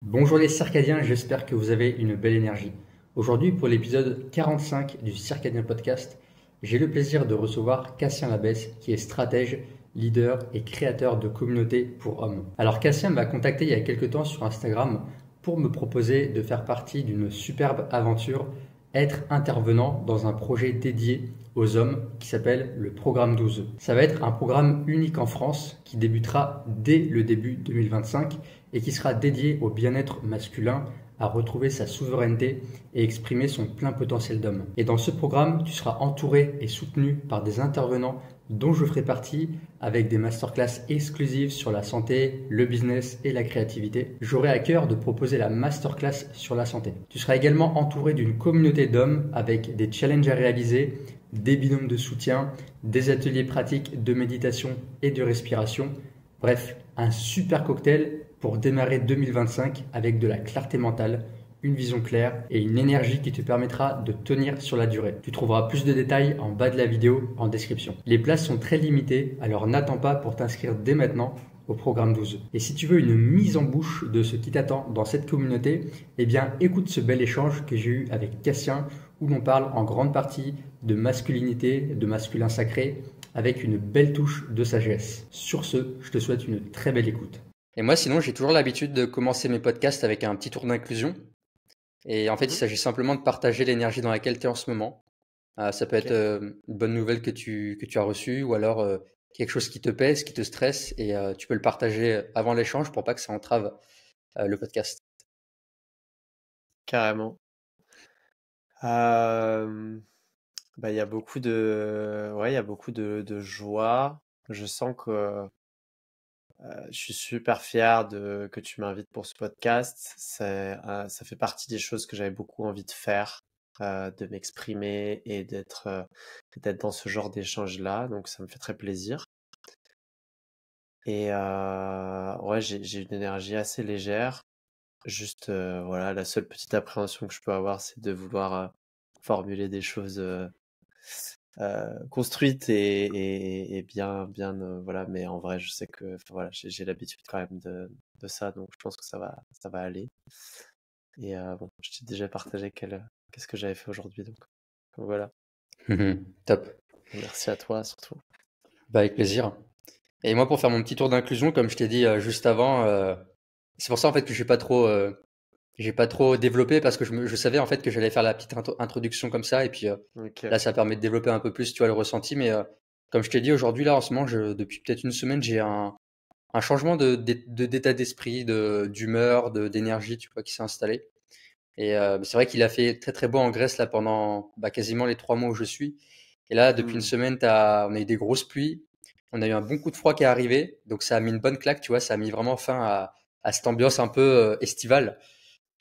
Bonjour les circadiens, j'espère que vous avez une belle énergie. Aujourd'hui, pour l'épisode 45 du Circadien Podcast, j'ai le plaisir de recevoir Cassien Labesse, qui est stratège, leader et créateur de communautés pour hommes. Alors Cassien m'a contacté il y a quelques temps sur Instagram pour me proposer de faire partie d'une superbe aventure, être intervenant dans un projet dédié aux hommes qui s'appelle le Programme 12. Ça va être un programme unique en France qui débutera dès le début 2025 et qui sera dédié au bien-être masculin, à retrouver sa souveraineté et exprimer son plein potentiel d'homme. Et dans ce programme, tu seras entouré et soutenu par des intervenants dont je ferai partie, avec des masterclass exclusives sur la santé, le business et la créativité. J'aurai à cœur de proposer la masterclass sur la santé. Tu seras également entouré d'une communauté d'hommes avec des challenges à réaliser, des binômes de soutien, des ateliers pratiques de méditation et de respiration. Bref, un super cocktail pour démarrer 2025 avec de la clarté mentale, une vision claire et une énergie qui te permettra de tenir sur la durée. Tu trouveras plus de détails en bas de la vidéo en description. Les places sont très limitées, alors n'attends pas pour t'inscrire dès maintenant au programme 12. Et si tu veux une mise en bouche de ce qui t'attend dans cette communauté, eh bien écoute ce bel échange que j'ai eu avec Cassien où l'on parle en grande partie de masculinité, de masculin sacré, avec une belle touche de sagesse. Sur ce, je te souhaite une très belle écoute. Et moi, sinon, j'ai toujours l'habitude de commencer mes podcasts avec un petit tour d'inclusion. Et en fait, il Mhm. s'agit simplement de partager l'énergie dans laquelle tu es en ce moment. Ça peut être Ok, une bonne nouvelle que tu as reçue ou alors quelque chose qui te pèse, qui te stresse. Et tu peux le partager avant l'échange pour pas que ça entrave le podcast. carrément. Euh, il y a beaucoup ouais, il y a beaucoup de joie. Je sens que je suis super fier que tu m'invites pour ce podcast. Ça fait partie des choses que j'avais beaucoup envie de faire, de m'exprimer et d'être dans ce genre d'échange-là. Donc, ça me fait très plaisir. Et ouais, j'ai une énergie assez légère. Juste, voilà, la seule petite appréhension que je peux avoir, c'est de vouloir formuler des choses construites et bien, voilà. Mais en vrai, je sais que, enfin, voilà, j'ai l'habitude quand même de ça, donc je pense que ça va aller. Et bon, je t'ai déjà partagé qu'est-ce que j'avais fait aujourd'hui, donc voilà. Top. Merci à toi surtout. Bah, avec plaisir. Et moi, pour faire mon petit tour d'inclusion, comme je t'ai dit juste avant, c'est pour ça en fait que j'ai pas trop développé parce que je savais en fait que j'allais faire la petite introduction comme ça et puis Ok. là ça permet de développer un peu plus tu vois le ressenti mais comme je t'ai dit aujourd'hui là en ce moment depuis peut-être une semaine j'ai un changement d'état d'esprit d'humeur d'énergie tu vois qui s'est installé et c'est vrai qu'il a fait très très beau en Grèce là pendant quasiment les 3 mois où je suis et là depuis une Hmm. semaine on a eu des grosses pluies, on a eu un bon coup de froid qui est arrivé donc ça a mis une bonne claque tu vois, ça a mis vraiment fin à cette ambiance un peu estivale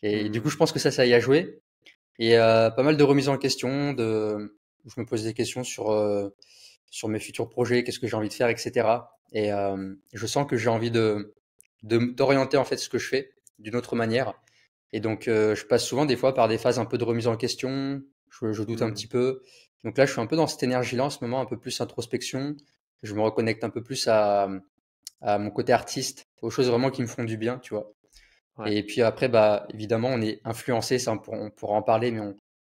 et du coup, Hmm. je pense que ça y a joué. Et pas mal de remises en question, je me pose des questions sur mes futurs projets, qu'est-ce que j'ai envie de faire, etc. Et je sens que j'ai envie d'orienter en fait ce que je fais d'une autre manière. Et donc, je passe souvent des fois par des phases un peu de remise en question. Je doute un Hmm. petit peu. Donc là, je suis un peu dans cette énergie-là en ce moment, un peu plus introspection. Je me reconnecte un peu plus à mon côté artiste, aux choses vraiment qui me font du bien, tu vois. Ouais. Et puis après, bah, évidemment, on est influencé, ça on pourra en parler, mais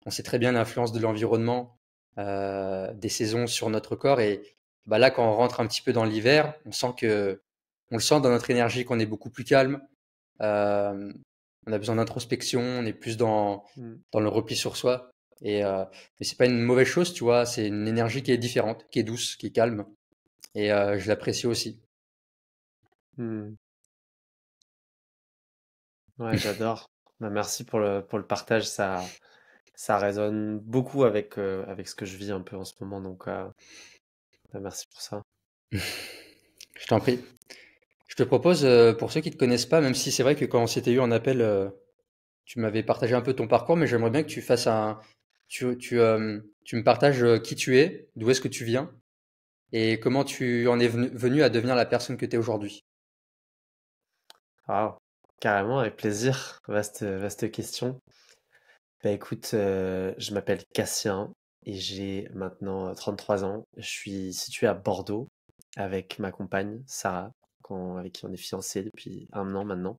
on sait très bien l'influence de l'environnement, des saisons sur notre corps. Et bah, là, quand on rentre un petit peu dans l'hiver, on le sent dans notre énergie qu'on est beaucoup plus calme. Euh, on a besoin d'introspection, on est plus Hmm. dans le repli sur soi. Et mais c'est pas une mauvaise chose, tu vois. C'est une énergie qui est différente, qui est douce, qui est calme. Et je l'apprécie aussi. Hmm. Ouais, j'adore. Bah, merci pour le partage. Ça résonne beaucoup avec ce que je vis un peu en ce moment. Donc, bah, merci pour ça. Je t'en prie. Je te propose, pour ceux qui te connaissent pas, même si c'est vrai que quand on s'était eu en appel, tu m'avais partagé un peu ton parcours, mais j'aimerais bien que tu fasses tu me partages qui tu es, d'où est-ce que tu viens et comment tu en es venu à devenir la personne que tu es aujourd'hui. Waouh, carrément, avec plaisir. Vaste question. Bah écoute, je m'appelle Cassien et j'ai maintenant 33 ans. Je suis situé à Bordeaux avec ma compagne Sarah, avec qui on est fiancés depuis un an maintenant.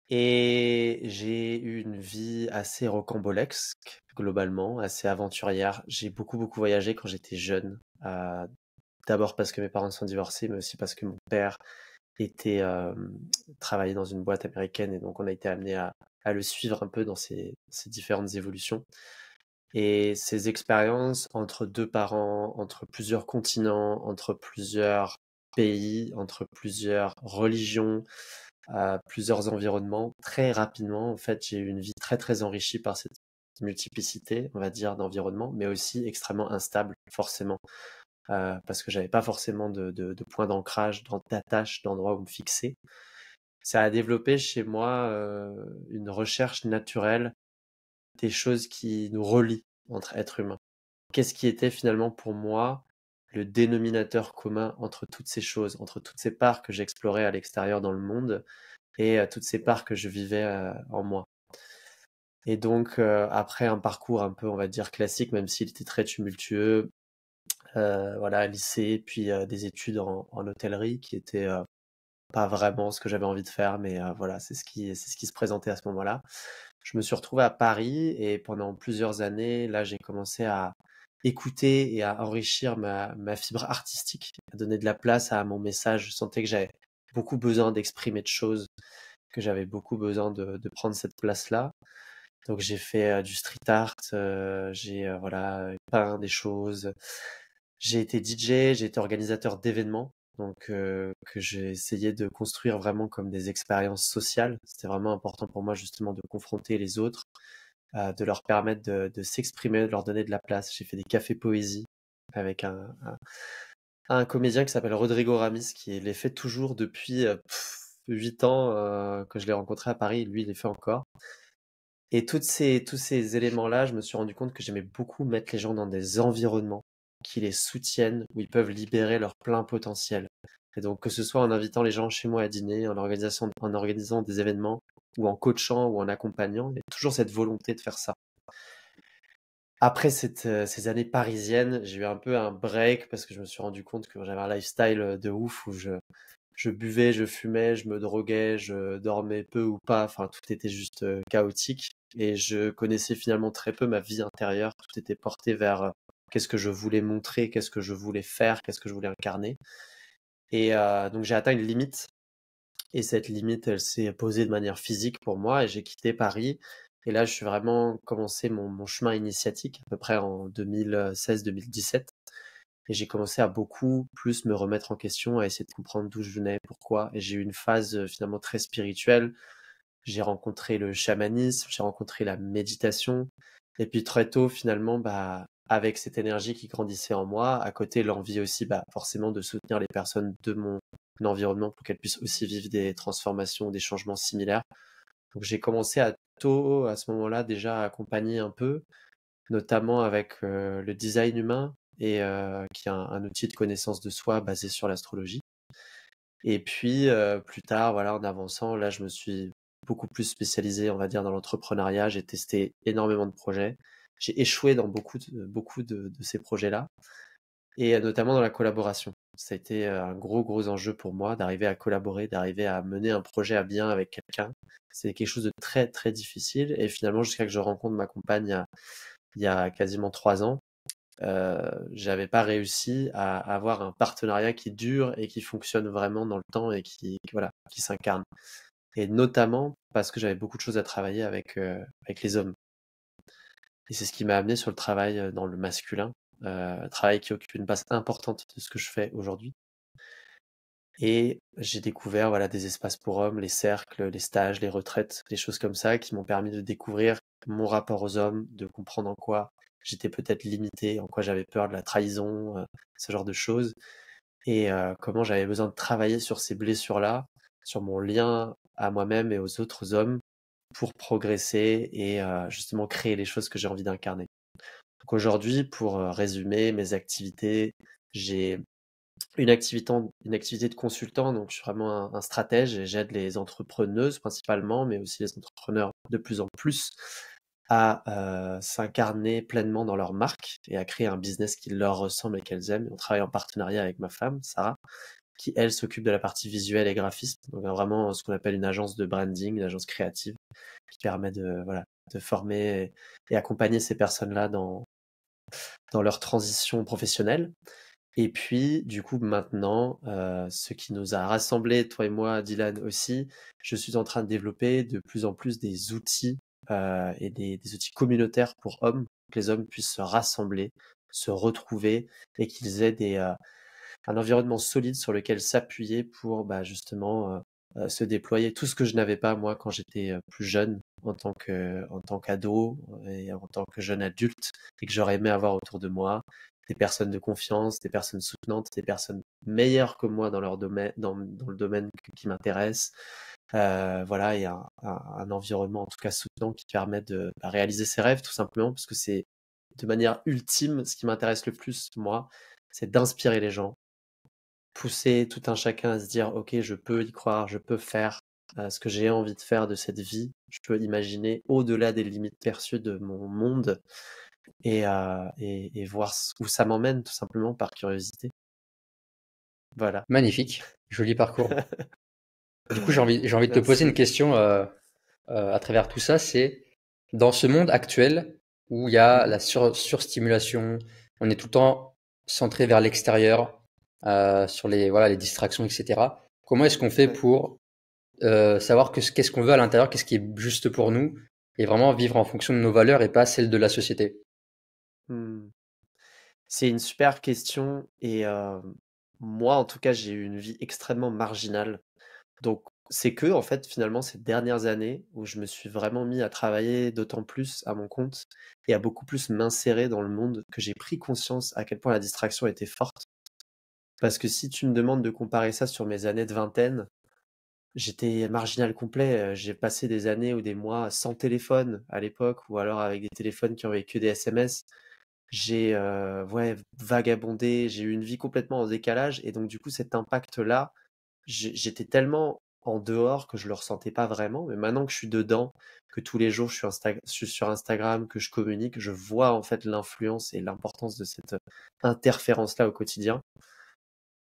Et j'ai eu une vie assez rocambolesque, globalement, assez aventurière. J'ai beaucoup, beaucoup voyagé quand j'étais jeune. D'abord parce que mes parents sont divorcés, mais aussi parce que mon père était travaillait dans une boîte américaine et donc on a été amené à le suivre un peu dans ses différentes évolutions. Et ces expériences entre deux parents, entre plusieurs continents, entre plusieurs pays, entre plusieurs religions, plusieurs environnements, très rapidement, en fait, j'ai eu une vie très très enrichie par cette multiplicité, on va dire, d'environnements, mais aussi extrêmement instable, forcément, parce que j'avais pas forcément de point d'ancrage, d'attache, d'endroit où me fixer. Ça a développé chez moi une recherche naturelle des choses qui nous relient entre êtres humains. Qu'est-ce qui était finalement pour moi le dénominateur commun entre toutes ces choses, entre toutes ces parts que j'explorais à l'extérieur dans le monde et toutes ces parts que je vivais en moi. Et donc, après un parcours un peu, on va dire, classique, même s'il était très tumultueux, voilà, lycée, puis des études en hôtellerie qui étaient pas vraiment ce que j'avais envie de faire, mais voilà, c'est ce qui se présentait à ce moment-là. Je me suis retrouvé à Paris et pendant plusieurs années, là, j'ai commencé à écouter et à enrichir ma fibre artistique, à donner de la place à mon message. Je sentais que j'avais beaucoup besoin d'exprimer de choses, que j'avais beaucoup besoin de prendre cette place-là. Donc j'ai fait du street art, j'ai voilà, peint des choses. J'ai été DJ, j'ai été organisateur d'événements, donc que j'ai essayé de construire vraiment comme des expériences sociales. C'était vraiment important pour moi justement de confronter les autres, de leur permettre de s'exprimer, de leur donner de la place. J'ai fait des cafés poésie avec un comédien qui s'appelle Rodrigo Ramis, qui les fait toujours depuis 8 ans que je l'ai rencontré à Paris. Lui, il les fait encore. Et tous ces éléments-là, je me suis rendu compte que j'aimais beaucoup mettre les gens dans des environnements qui les soutiennent, où ils peuvent libérer leur plein potentiel. Et donc, que ce soit en invitant les gens chez moi à dîner, en organisant des événements, ou en coachant, ou en accompagnant, il y a toujours cette volonté de faire ça. Après ces années parisiennes, j'ai eu un peu un break parce que je me suis rendu compte que j'avais un lifestyle de ouf où je buvais, je fumais, je me droguais, je dormais peu ou pas, enfin tout était juste chaotique et je connaissais finalement très peu ma vie intérieure, tout était porté vers qu'est-ce que je voulais montrer, qu'est-ce que je voulais faire, qu'est-ce que je voulais incarner. Et donc j'ai atteint une limite et cette limite elle s'est posée de manière physique pour moi et j'ai quitté Paris et là je suis vraiment commencé mon chemin initiatique à peu près en 2016-2017. Et j'ai commencé à beaucoup plus me remettre en question, à essayer de comprendre d'où je venais, pourquoi. Et j'ai eu une phase finalement très spirituelle. J'ai rencontré le chamanisme, j'ai rencontré la méditation. Et puis très tôt, finalement, bah, avec cette énergie qui grandissait en moi, à côté l'envie aussi, bah, forcément de soutenir les personnes de mon environnement pour qu'elles puissent aussi vivre des transformations, des changements similaires. Donc j'ai commencé à tôt, à ce moment-là, déjà à accompagner un peu, notamment avec le design humain et qui est un outil de connaissance de soi basé sur l'astrologie. Et puis plus tard, voilà, en avançant, là, je me suis beaucoup plus spécialisé, on va dire, dans l'entrepreneuriat. J'ai testé énormément de projets. J'ai échoué dans beaucoup de ces projets-là, et notamment dans la collaboration. Ça a été un gros enjeu pour moi d'arriver à collaborer, d'arriver à mener un projet à bien avec quelqu'un. C'est quelque chose de très très difficile. Et finalement, jusqu'à que je rencontre ma compagne il y a quasiment 3 ans, j'avais pas réussi à avoir un partenariat qui dure et qui fonctionne vraiment dans le temps et voilà, qui s'incarne. Et notamment parce que j'avais beaucoup de choses à travailler avec les hommes. Et c'est ce qui m'a amené sur le travail dans le masculin, travail qui occupe une place importante de ce que je fais aujourd'hui. Et j'ai découvert voilà des espaces pour hommes, les cercles, les stages, les retraites, des choses comme ça qui m'ont permis de découvrir mon rapport aux hommes, de comprendre en quoi j'étais peut-être limité, en quoi j'avais peur de la trahison, ce genre de choses, et comment j'avais besoin de travailler sur ces blessures-là, sur mon lien à moi-même et aux autres hommes pour progresser et justement créer les choses que j'ai envie d'incarner. Donc aujourd'hui, pour résumer mes activités, j'ai une activité de consultant, donc je suis vraiment un stratège et j'aide les entrepreneuses principalement, mais aussi les entrepreneurs de plus en plus à s'incarner pleinement dans leur marque et à créer un business qui leur ressemble et qu'elles aiment. On travaille en partenariat avec ma femme, Sarah, qui elle s'occupe de la partie visuelle et graphiste. Donc vraiment ce qu'on appelle une agence de branding, une agence créative qui permet de former et accompagner ces personnes-là dans leur transition professionnelle. Et puis, du coup, maintenant, ce qui nous a rassemblés, toi et moi, Dylan aussi, je suis en train de développer de plus en plus des outils et des outils communautaires pour hommes, que les hommes puissent se rassembler, se retrouver et qu'ils aient un environnement solide sur lequel s'appuyer pour justement se déployer. Tout ce que je n'avais pas, moi, quand j'étais plus jeune, en tant qu'ado et en tant que jeune adulte, et que j'aurais aimé avoir autour de moi des personnes de confiance, des personnes soutenantes, des personnes meilleures que moi dans leur domaine, dans le domaine qui m'intéresse. Voilà, et un environnement en tout cas soutenant qui permet de réaliser ses rêves tout simplement, parce que c'est de manière ultime ce qui m'intéresse le plus, moi, c'est d'inspirer les gens, pousser tout un chacun à se dire, ok, je peux y croire, je peux faire ce que j'ai envie de faire de cette vie, je peux imaginer au-delà des limites perçues de mon monde et voir où ça m'emmène tout simplement par curiosité. Voilà. Magnifique, joli parcours. Du coup, j'ai envie de te poser une Merci. question à travers tout ça. C'est dans ce monde actuel où il y a Mhm. la surstimulation, on est tout le temps centré vers l'extérieur, sur les distractions, etc. Comment est-ce qu'on fait Ouais. pour savoir qu'est-ce qu'on veut à l'intérieur, qu'est-ce qui est juste pour nous, et vraiment vivre en fonction de nos valeurs et pas celles de la société? Hmm. C'est une super question et moi en tout cas j'ai eu une vie extrêmement marginale. Donc c'est que en fait finalement ces dernières années où je me suis vraiment mis à travailler d'autant plus à mon compte et à beaucoup plus m'insérer dans le monde que j'ai pris conscience à quel point la distraction était forte. Parce que si tu me demandes de comparer ça sur mes années de vingtaine, j'étais marginal complet. J'ai passé des années ou des mois sans téléphone à l'époque, ou alors avec des téléphones qui envoyaient que des SMS. J'ai ouais, vagabondé, j'ai eu une vie complètement en décalage, et donc du coup cet impact-là, j'étais tellement en dehors que je le ressentais pas vraiment. Mais maintenant que je suis dedans, que tous les jours je suis sur Instagram, que je communique, je vois en fait l'influence et l'importance de cette interférence-là au quotidien.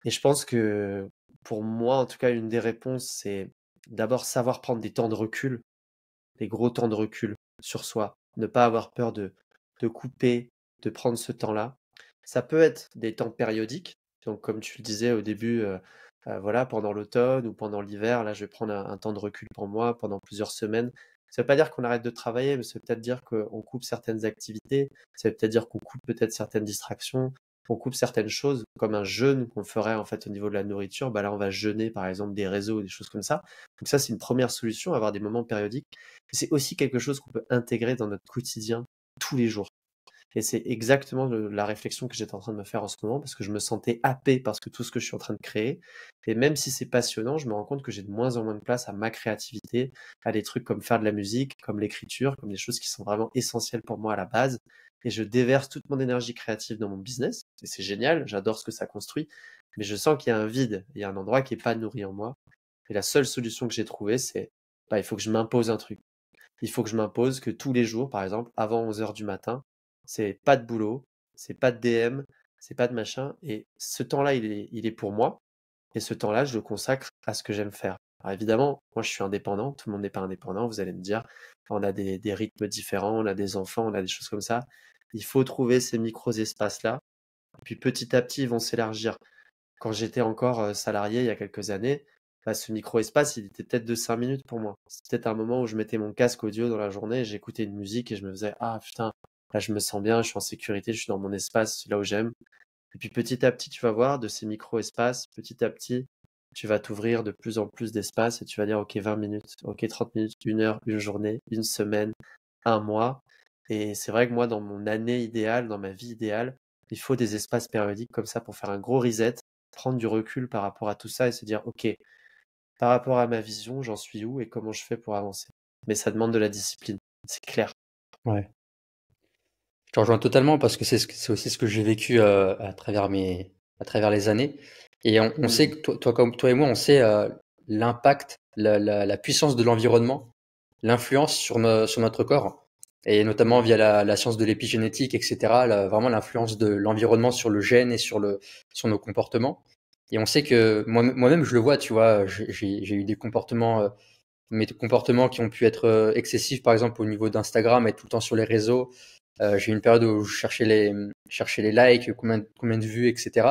Et je pense que pour moi, en tout cas, une des réponses, c'est d'abord savoir prendre des temps de recul, des gros temps de recul sur soi. Ne pas avoir peur de couper, de prendre ce temps-là. Ça peut être des temps périodiques. Donc, comme tu le disais au début, voilà, pendant l'automne ou pendant l'hiver, là, je vais prendre un temps de recul pour moi pendant plusieurs semaines. Ça veut pas dire qu'on arrête de travailler, mais ça veut peut-être dire qu'on coupe certaines activités. Ça veut peut-être dire qu'on coupe peut-être certaines distractions, qu'on coupe certaines choses, comme un jeûne qu'on ferait en fait au niveau de la nourriture. Bah là, on va jeûner par exemple des réseaux ou des choses comme ça. Donc ça, c'est une première solution, avoir des moments périodiques. C'est aussi quelque chose qu'on peut intégrer dans notre quotidien tous les jours. Et c'est exactement la réflexion que j'étais en train de me faire en ce moment, parce que je me sentais happé parce que tout ce que je suis en train de créer. Et même si c'est passionnant, je me rends compte que j'ai de moins en moins de place à ma créativité, à des trucs comme faire de la musique, comme l'écriture, comme des choses qui sont vraiment essentielles pour moi à la base. Et je déverse toute mon énergie créative dans mon business. Et c'est génial, j'adore ce que ça construit. Mais je sens qu'il y a un vide, il y a un endroit qui est pas nourri en moi. Et la seule solution que j'ai trouvée, c'est, il faut que je m'impose un truc. Il faut que je m'impose que tous les jours, par exemple, avant 11 heures du matin, c'est pas de boulot, c'est pas de DM, c'est pas de machin. Et ce temps-là, il est pour moi. Et ce temps-là, je le consacre à ce que j'aime faire. Alors évidemment, moi, je suis indépendant. Tout le monde n'est pas indépendant. Vous allez me dire, on a des rythmes différents, on a des enfants, on a des choses comme ça. Il faut trouver ces micro-espaces-là. Et puis petit à petit, ils vont s'élargir. Quand j'étais encore salarié il y a quelques années, ce micro-espace, il était peut-être de 5 minutes pour moi. C'était peut-être un moment où je mettais mon casque audio dans la journée, et j'écoutais une musique et je me faisais, ah putain, là je me sens bien, je suis en sécurité, je suis dans mon espace, là où j'aime. Et puis petit à petit, tu vas voir de ces micro-espaces, petit à petit, tu vas t'ouvrir de plus en plus d'espace et tu vas dire, ok, 20 minutes, ok, 30 minutes, une heure, une journée, une semaine, un mois. Et c'est vrai que moi, dans mon année idéale, dans ma vie idéale, il faut des espaces périodiques comme ça pour faire un gros reset, prendre du recul par rapport à tout ça et se dire, ok, par rapport à ma vision, j'en suis où et comment je fais pour avancer. Mais ça demande de la discipline, c'est clair. Ouais. Je te rejoins totalement parce que c'est aussi ce que j'ai vécu à travers les années. Et on sait Mhm. que toi, comme toi et moi, on sait l'impact, la puissance de l'environnement, l'influence sur notre corps, et notamment Mhm. via la science de l'épigénétique, etc. Vraiment l'influence de l'environnement sur le gène et sur nos comportements. Et on sait que moi-même, je le vois, tu vois, j'ai eu des comportements, mes comportements qui ont pu être excessifs, par exemple au niveau d'Instagram, être tout le temps sur les réseaux. J'ai eu une période où je cherchais les likes, combien de vues, etc.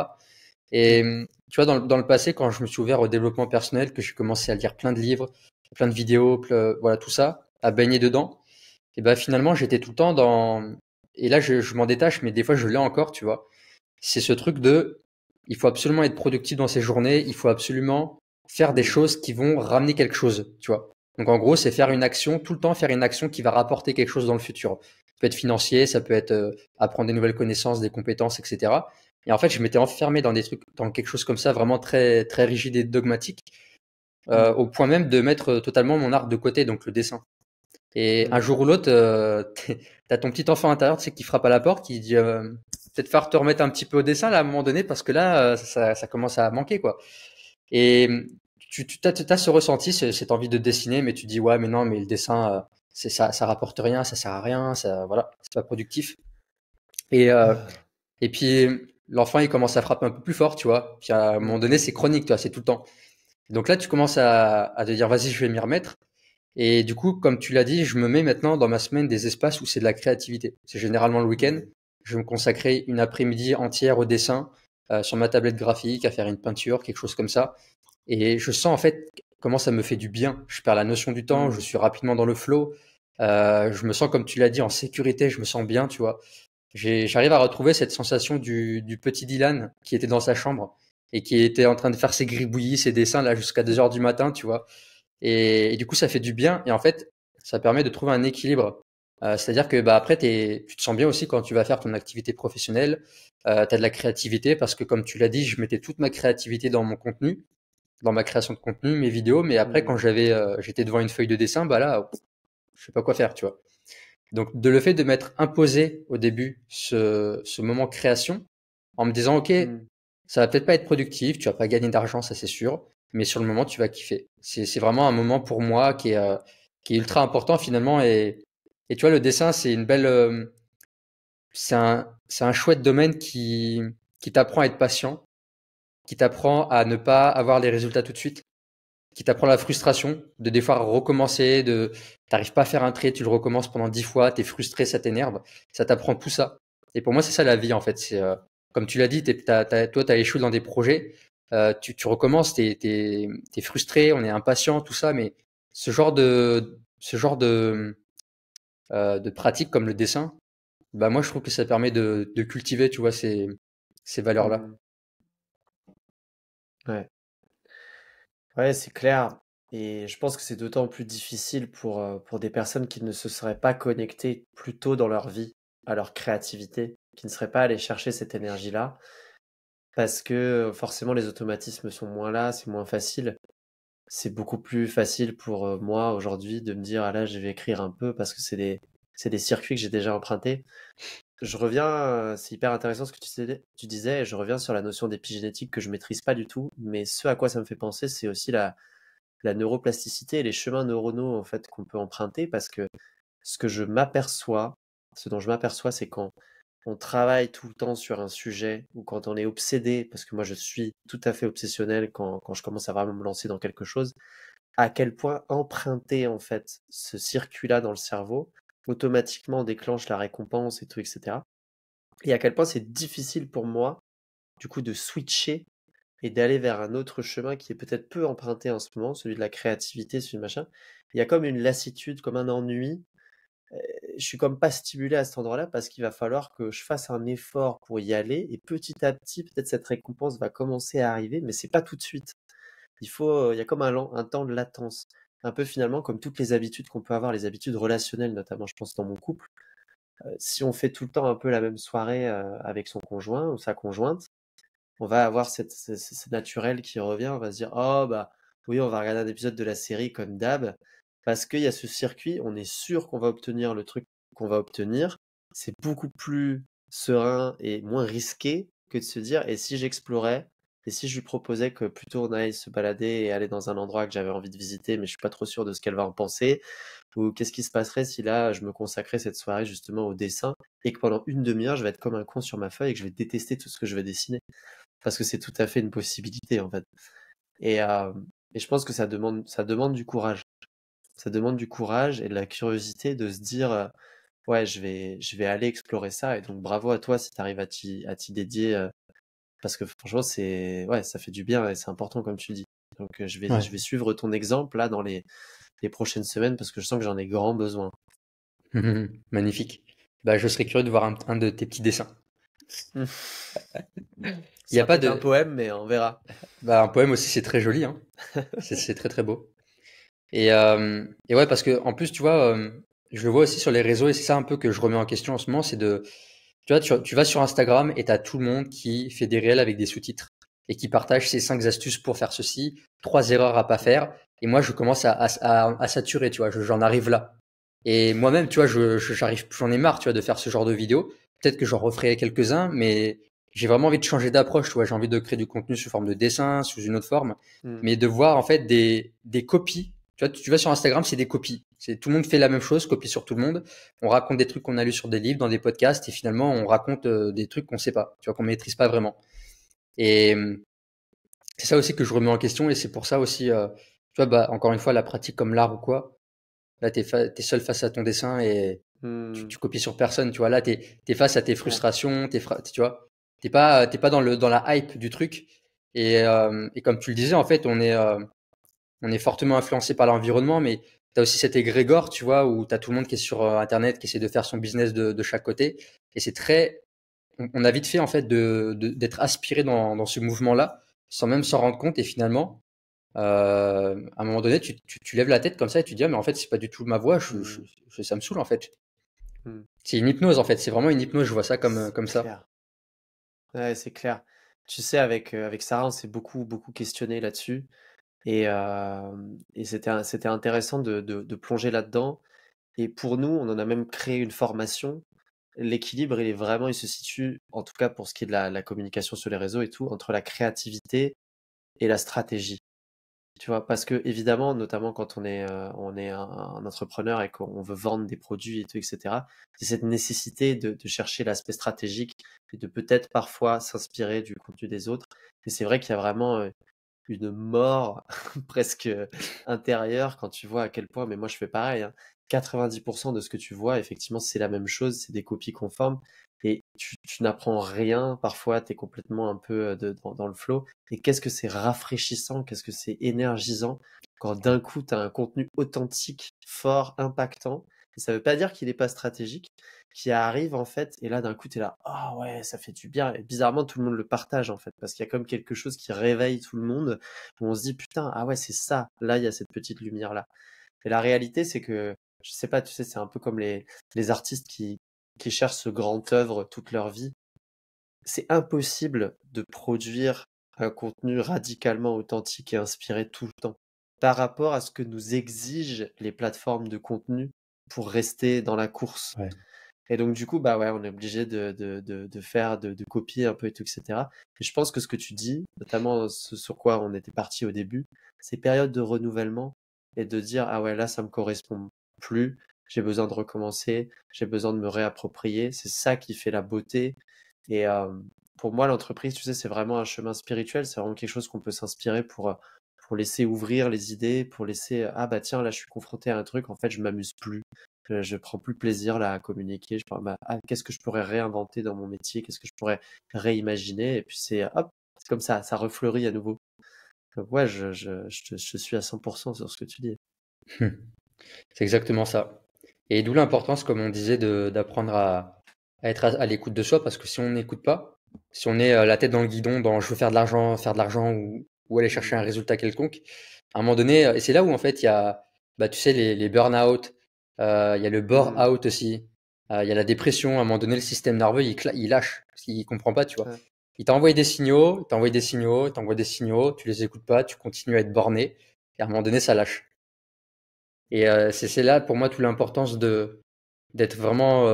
Et Mm. tu vois, dans le passé, quand je me suis ouvert au développement personnel, que j'ai commencé à lire plein de livres, plein de vidéos, voilà tout ça, à baigner dedans, et ben finalement j'étais tout le temps dans. Et là, je m'en détache, mais des fois je l'ai encore, tu vois. C'est ce truc de, il faut absolument être productif dans ses journées, il faut absolument faire des Mm. choses qui vont ramener quelque chose, tu vois. Donc en gros, c'est faire une action, tout le temps faire une action qui va rapporter quelque chose dans le futur. Ça peut être financier, ça peut être apprendre des nouvelles connaissances, des compétences, etc. Et en fait, je m'étais enfermé dans des trucs, dans quelque chose comme ça, vraiment très très rigide et dogmatique, Mm. au point même de mettre totalement mon art de côté, donc le dessin. Et un Mm. jour ou l'autre, t'as ton petit enfant intérieur, tu sais, qui frappe à la porte, qui dit peut-être falloir te remettre un petit peu au dessin là à un moment donné parce que là, ça commence à manquer quoi. Et t'as ce ressenti, cette envie de dessiner, mais tu dis ouais, mais non, mais le dessin, c'est ça, ça rapporte rien, ça sert à rien, ça, voilà, c'est pas productif. Et euh, et puis l'enfant il commence à frapper un peu plus fort, tu vois. Puis à un moment Mm. donné, c'est chronique, tu vois, c'est tout le temps. Donc là, tu commences à te dire vas-y, je vais m'y remettre. Et du coup, comme tu l'as dit, je me mets maintenant dans ma semaine des espaces où c'est de la créativité. C'est généralement le week-end. Mm. Je vais me consacrer une après-midi entière au dessin, sur ma tablette graphique, à faire une peinture, quelque chose comme ça. Et je sens en fait comment ça me fait du bien. Je perds la notion du temps, je Mm. suis rapidement dans le flow. Je me sens, comme tu l'as dit, en sécurité, je me sens bien, tu vois. J'arrive à retrouver cette sensation du petit Dylan qui était dans sa chambre et qui était en train de faire ses gribouillis, ses dessins là jusqu'à 2 heures du matin, tu vois. Et du coup, ça fait du bien. Et en fait, ça permet de trouver un équilibre. C'est-à-dire que bah, après, tu te sens bien aussi quand tu vas faire ton activité professionnelle. Tu as de la créativité parce que, comme tu l'as dit, je mettais toute ma créativité dans mon contenu, dans ma création de contenu, mes vidéos. Mais après, quand Mm. j'étais devant une feuille de dessin, bah là, je sais pas quoi faire, tu vois. Donc, de le fait de m'être imposé au début ce moment création, en me disant, OK, Mm. ça va peut-être pas être productif, tu vas pas gagner d'argent, ça c'est sûr, mais sur le moment, tu vas kiffer. C'est vraiment un moment pour moi qui est ultra important finalement. Et tu vois, le dessin, c'est une belle, c'est un chouette domaine qui t'apprend à être patient, qui t'apprend à ne pas avoir les résultats tout de suite, qui t'apprend la frustration de des fois recommencer, t'arrives pas à faire un trait, tu le recommences pendant 10 fois, t'es frustré, ça t'énerve, ça t'apprend tout ça. Et pour moi, c'est ça la vie en fait. C'est comme tu l'as dit, toi, t'as échoué dans des projets, tu recommences, t'es frustré, on est impatient, tout ça, mais ce genre de pratique comme le dessin, bah moi, je trouve que ça permet de cultiver, tu vois, ces valeurs-là. Mm. Ouais. Ouais, c'est clair. Et je pense que c'est d'autant plus difficile pour des personnes qui ne se seraient pas connectées plus tôt dans leur vie à leur créativité, qui ne seraient pas allées chercher cette énergie-là, parce que forcément les automatismes sont moins là, c'est moins facile. C'est beaucoup plus facile pour moi aujourd'hui de me dire, ah là, je vais écrire un peu parce que c'est des circuits que j'ai déjà empruntés. Je reviens, c'est hyper intéressant ce que tu disais, et je reviens sur la notion d'épigénétique que je maîtrise pas du tout, mais ce à quoi ça me fait penser, c'est aussi la neuroplasticité et les chemins neuronaux en fait qu'on peut emprunter parce que ce que je m'aperçois, ce dont je m'aperçois, c'est quand on travaille tout le temps sur un sujet ou quand on est obsédé, parce que moi je suis tout à fait obsessionnel quand je commence à vraiment me lancer dans quelque chose, à quel point emprunter en fait ce circuit-là dans le cerveau automatiquement déclenche la récompense et tout, etc. Et à quel point c'est difficile pour moi, du coup, de switcher et d'aller vers un autre chemin qui est peut-être peu emprunté en ce moment, celui de la créativité, celui de machin. Il y a comme une lassitude, comme un ennui. Je suis comme pas stimulé à cet endroit-là parce qu'il va falloir que je fasse un effort pour y aller et petit à petit, peut-être cette récompense va commencer à arriver, mais c'est pas tout de suite. Il y a comme un temps de latence. Un peu finalement comme toutes les habitudes qu'on peut avoir, les habitudes relationnelles, notamment, je pense, dans mon couple. Si on fait tout le temps un peu la même soirée avec son conjoint ou sa conjointe, on va avoir ce naturel qui revient, on va se dire, oh bah oui, on va regarder un épisode de la série comme d'hab, parce qu'il y a ce circuit, on est sûr qu'on va obtenir le truc qu'on va obtenir. C'est beaucoup plus serein et moins risqué que de se dire, et si j'explorais, et si je lui proposais que plutôt on aille se balader et aller dans un endroit que j'avais envie de visiter, mais je suis pas trop sûr de ce qu'elle va en penser, ou qu'est-ce qui se passerait si là je me consacrais cette soirée justement au dessin et que pendant une demi-heure je vais être comme un con sur ma feuille et que je vais détester tout ce que je vais dessiner. parce que c'est tout à fait une possibilité en fait. Et, euh, et je pense que ça demande du courage. Ça demande du courage et de la curiosité de se dire, ouais, je vais aller explorer ça. Et donc bravo à toi si tu arrives à t'y dédier, parce que franchement, ouais, ça fait du bien et c'est important comme tu dis. Donc je vais Ouais. suivre ton exemple là dans les prochaines semaines parce que je sens que j'en ai grand besoin. Magnifique. Bah, je serais curieux de voir un de tes petits dessins. Il y a Ça pas peut être un de. poème, mais on verra. Bah, un poème aussi, c'est très joli, hein. C'est très très beau. Et ouais, parce que en plus, tu vois, je le vois aussi sur les réseaux et c'est ça un peu que je remets en question en ce moment, c'est de, tu vois, tu vas sur Instagram et t'as tout le monde qui fait des réels avec des sous-titres et qui partage ses 5 astuces pour faire ceci, 3 erreurs à pas faire. Et moi, je commence à saturer, tu vois, j'en arrive là. Et moi-même, tu vois, j'en ai marre, tu vois, de faire ce genre de vidéos. Peut-être que j'en referai quelques-uns, mais j'ai vraiment envie de changer d'approche, tu vois. J'ai envie de créer du contenu sous forme de dessin, sous une autre forme, Hmm. mais de voir en fait des copies. Tu vas sur Instagram, c'est des copies. C'est tout le monde fait la même chose, copie sur tout le monde. On raconte des trucs qu'on a lus sur des livres, dans des podcasts, et finalement on raconte des trucs qu'on sait pas, tu vois, qu'on maîtrise pas vraiment. Et c'est ça aussi que je remets en question, et c'est pour ça aussi, tu vois, bah encore une fois, la pratique comme l'art ou quoi. Là, t'es seul face à ton dessin et Hmm. tu copies sur personne, tu vois. Là, t'es face à tes Ouais. frustrations, tu vois. T'es pas dans la hype du truc. Et comme tu le disais, en fait, on est fortement influencé par l'environnement, mais tu as aussi cet égrégore, tu vois, où tu as tout le monde qui est sur Internet, qui essaie de faire son business de chaque côté. Et c'est très, on a vite fait, en fait, d'être aspiré dans ce mouvement-là, sans même s'en rendre compte. Et finalement, à un moment donné, tu lèves la tête comme ça et tu dis, ah, mais en fait, c'est pas du tout ma voix, Hmm. ça me saoule, en fait. Hmm. C'est une hypnose, en fait. C'est vraiment une hypnose, je vois ça C'est comme ça. clair. Ouais, c'est clair. Tu sais, avec Sarah, on s'est beaucoup, beaucoup questionné là-dessus. Et c'était intéressant de plonger là-dedans. Et pour nous, on en a même créé une formation. L'équilibre, il se situe, en tout cas pour ce qui est de la communication sur les réseaux et tout, entre la créativité et la stratégie. Tu vois, parce que évidemment, notamment quand on est un entrepreneur et qu'on veut vendre des produits et tout, etc., c'est cette nécessité de chercher l'aspect stratégique et de peut-être parfois s'inspirer du contenu des autres. Et c'est vrai qu'il y a vraiment une mort presque intérieure quand tu vois à quel point, mais moi je fais pareil, hein, 90% de ce que tu vois, effectivement, c'est la même chose, c'est des copies conformes, et tu n'apprends rien, parfois tu es complètement un peu dans le flow, et qu'est-ce que c'est rafraîchissant, qu'est-ce que c'est énergisant, quand d'un coup tu as un contenu authentique, fort, impactant, et ça veut pas dire qu'il n'est pas stratégique, qui arrive en fait, et là d'un coup tu es là, ah ouais, ça fait du bien, et bizarrement tout le monde le partage en fait, parce qu'il y a comme quelque chose qui réveille tout le monde, où on se dit putain, ah ouais, c'est ça, là il y a cette petite lumière là. Et la réalité c'est que, je sais pas, tu sais, c'est un peu comme les artistes qui cherchent ce grand œuvre toute leur vie. C'est impossible de produire un contenu radicalement authentique et inspiré tout le temps, par rapport à ce que nous exigent les plateformes de contenu pour rester dans la course. Ouais. Et donc, du coup, bah ouais, on est obligé de faire, de copier un peu et tout, etc. Et je pense que ce que tu dis, notamment ce sur quoi on était parti au début, ces périodes de renouvellement et de dire, ah ouais, là, ça me correspond plus, j'ai besoin de recommencer, j'ai besoin de me réapproprier, c'est ça qui fait la beauté. Et pour moi, l'entreprise, tu sais, c'est vraiment un chemin spirituel, c'est vraiment quelque chose qu'on peut s'inspirer pour laisser ouvrir les idées, pour laisser, ah bah tiens, là, je suis confronté à un truc, en fait, je m'amuse plus. Je prends plus plaisir là à communiquer. Je parle, bah, ah, qu'est-ce que je pourrais réinventer dans mon métier? Qu'est-ce que je pourrais réimaginer? Et puis c'est hop, c'est comme ça refleurit à nouveau. Donc ouais, je suis à 100% sur ce que tu dis. C'est exactement ça. Et d'où l'importance, comme on disait, d'apprendre à être à l'écoute de soi, parce que si on n'écoute pas, si on est la tête dans le guidon, dans je veux faire de l'argent ou aller Mm. chercher un résultat quelconque, à un moment donné, et c'est là où en fait il y a, bah, tu sais, les burn-out, il y a le Mm. bore-out aussi, il y a la dépression, à un moment donné, le système nerveux, il lâche, parce qu'il comprend pas, tu vois. Ouais. Il t'a envoyé des signaux, il t'a envoyé des signaux, il t'envoie des signaux, tu les écoutes pas, tu continues à être borné, et à un moment donné, ça lâche. Et c'est là pour moi toute l'importance de d'être vraiment.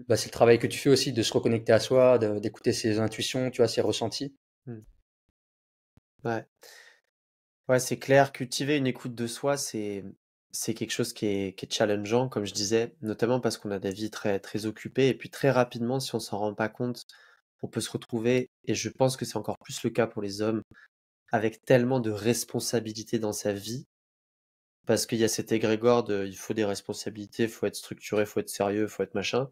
Bah, c'est le travail que tu fais aussi, de se reconnecter à soi, d'écouter ses intuitions, tu vois, ses ressentis. Mm. Ouais. Ouais, c'est clair. Cultiver une écoute de soi, c'est quelque chose qui est challengeant, comme je disais, notamment parce qu'on a des vies très très occupées et puis très rapidement, si on s'en rend pas compte, on peut se retrouver, et je pense que c'est encore plus le cas pour les hommes, avec tellement de responsabilités dans sa vie, parce qu'il y a cet égrégore de il faut des responsabilités, il faut être structuré, il faut être sérieux, il faut être machin,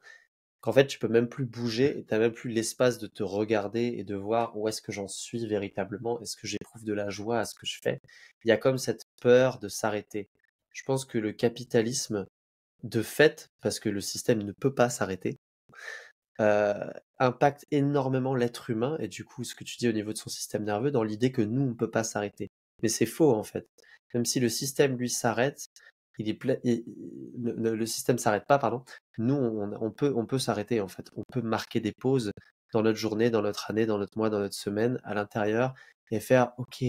qu'en fait tu peux même plus bouger et tu même plus l'espace de te regarder et de voir où est-ce que j'en suis véritablement, est-ce que j'éprouve de la joie à ce que je fais. Il y a comme cette peur de s'arrêter. Je pense que le capitalisme, de fait, parce que le système ne peut pas s'arrêter, impacte énormément l'être humain et du coup, ce que tu dis au niveau de son système nerveux, dans l'idée que nous, on ne peut pas s'arrêter. Mais c'est faux, en fait. Même si le système, lui, s'arrête, il est le système s'arrête pas, pardon. Nous, on peut s'arrêter, en fait. On peut marquer des pauses dans notre journée, dans notre année, dans notre mois, dans notre semaine, à l'intérieur, et faire, OK,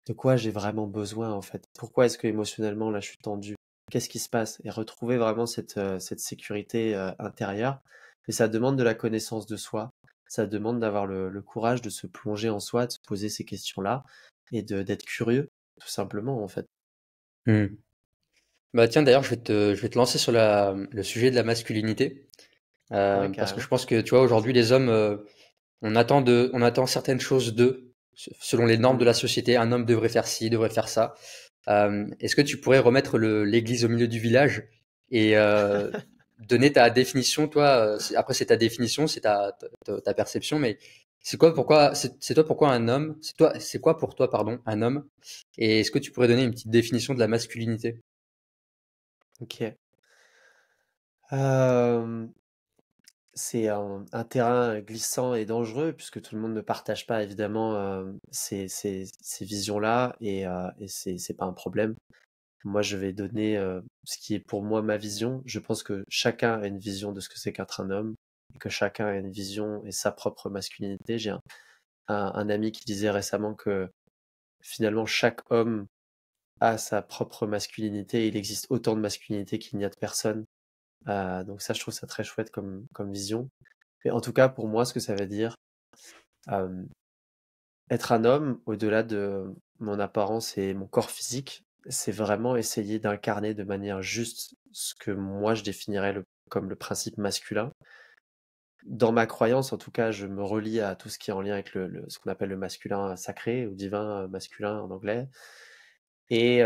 de quoi j'ai vraiment besoin, en fait? Pourquoi est-ce que émotionnellement, là, je suis tendu? Qu'est-ce qui se passe? Et retrouver vraiment cette sécurité intérieure. Et ça demande de la connaissance de soi. Ça demande d'avoir le courage de se plonger en soi, de se poser ces questions-là et d'être curieux, tout simplement, en fait. Hmm. Bah tiens, d'ailleurs, je vais te lancer sur le sujet de la masculinité. Ouais, Parce que je carrément. pense que, tu vois, aujourd'hui, Vas-y. les hommes, on attend certaines choses d'eux, selon les normes de la Mhm. société. Un homme devrait faire ci, devrait faire ça. Est-ce que tu pourrais remettre l'église au milieu du village et donner ta définition, toi, après c'est ta définition, c'est ta perception, mais Mhm. c'est toi pourquoi un homme, c'est quoi pour toi, pardon, un homme? Et est-ce que tu pourrais donner une petite définition de la masculinité? Ok. Euh, c'est un terrain glissant et dangereux puisque tout le monde ne partage pas évidemment ces visions-là et c'est pas un problème. Moi, je vais donner ce qui est pour moi ma vision. Je pense que chacun a une vision de ce que c'est qu'être un homme et que chacun a une vision et sa propre masculinité. J'ai un ami qui disait récemment que finalement chaque homme a sa propre masculinité. Il existe autant de masculinité qu'il n'y a de personnes. Donc ça, je trouve ça très chouette comme vision. Mais en tout cas, pour moi, ce que ça veut dire, euh, être un homme, au-delà de mon apparence et mon corps physique, c'est vraiment essayer d'incarner de manière juste ce que moi je définirais comme le principe masculin. Dans ma croyance, en tout cas, je me relie à tout ce qui est en lien avec ce qu'on appelle le masculin sacré ou divin masculin en anglais, et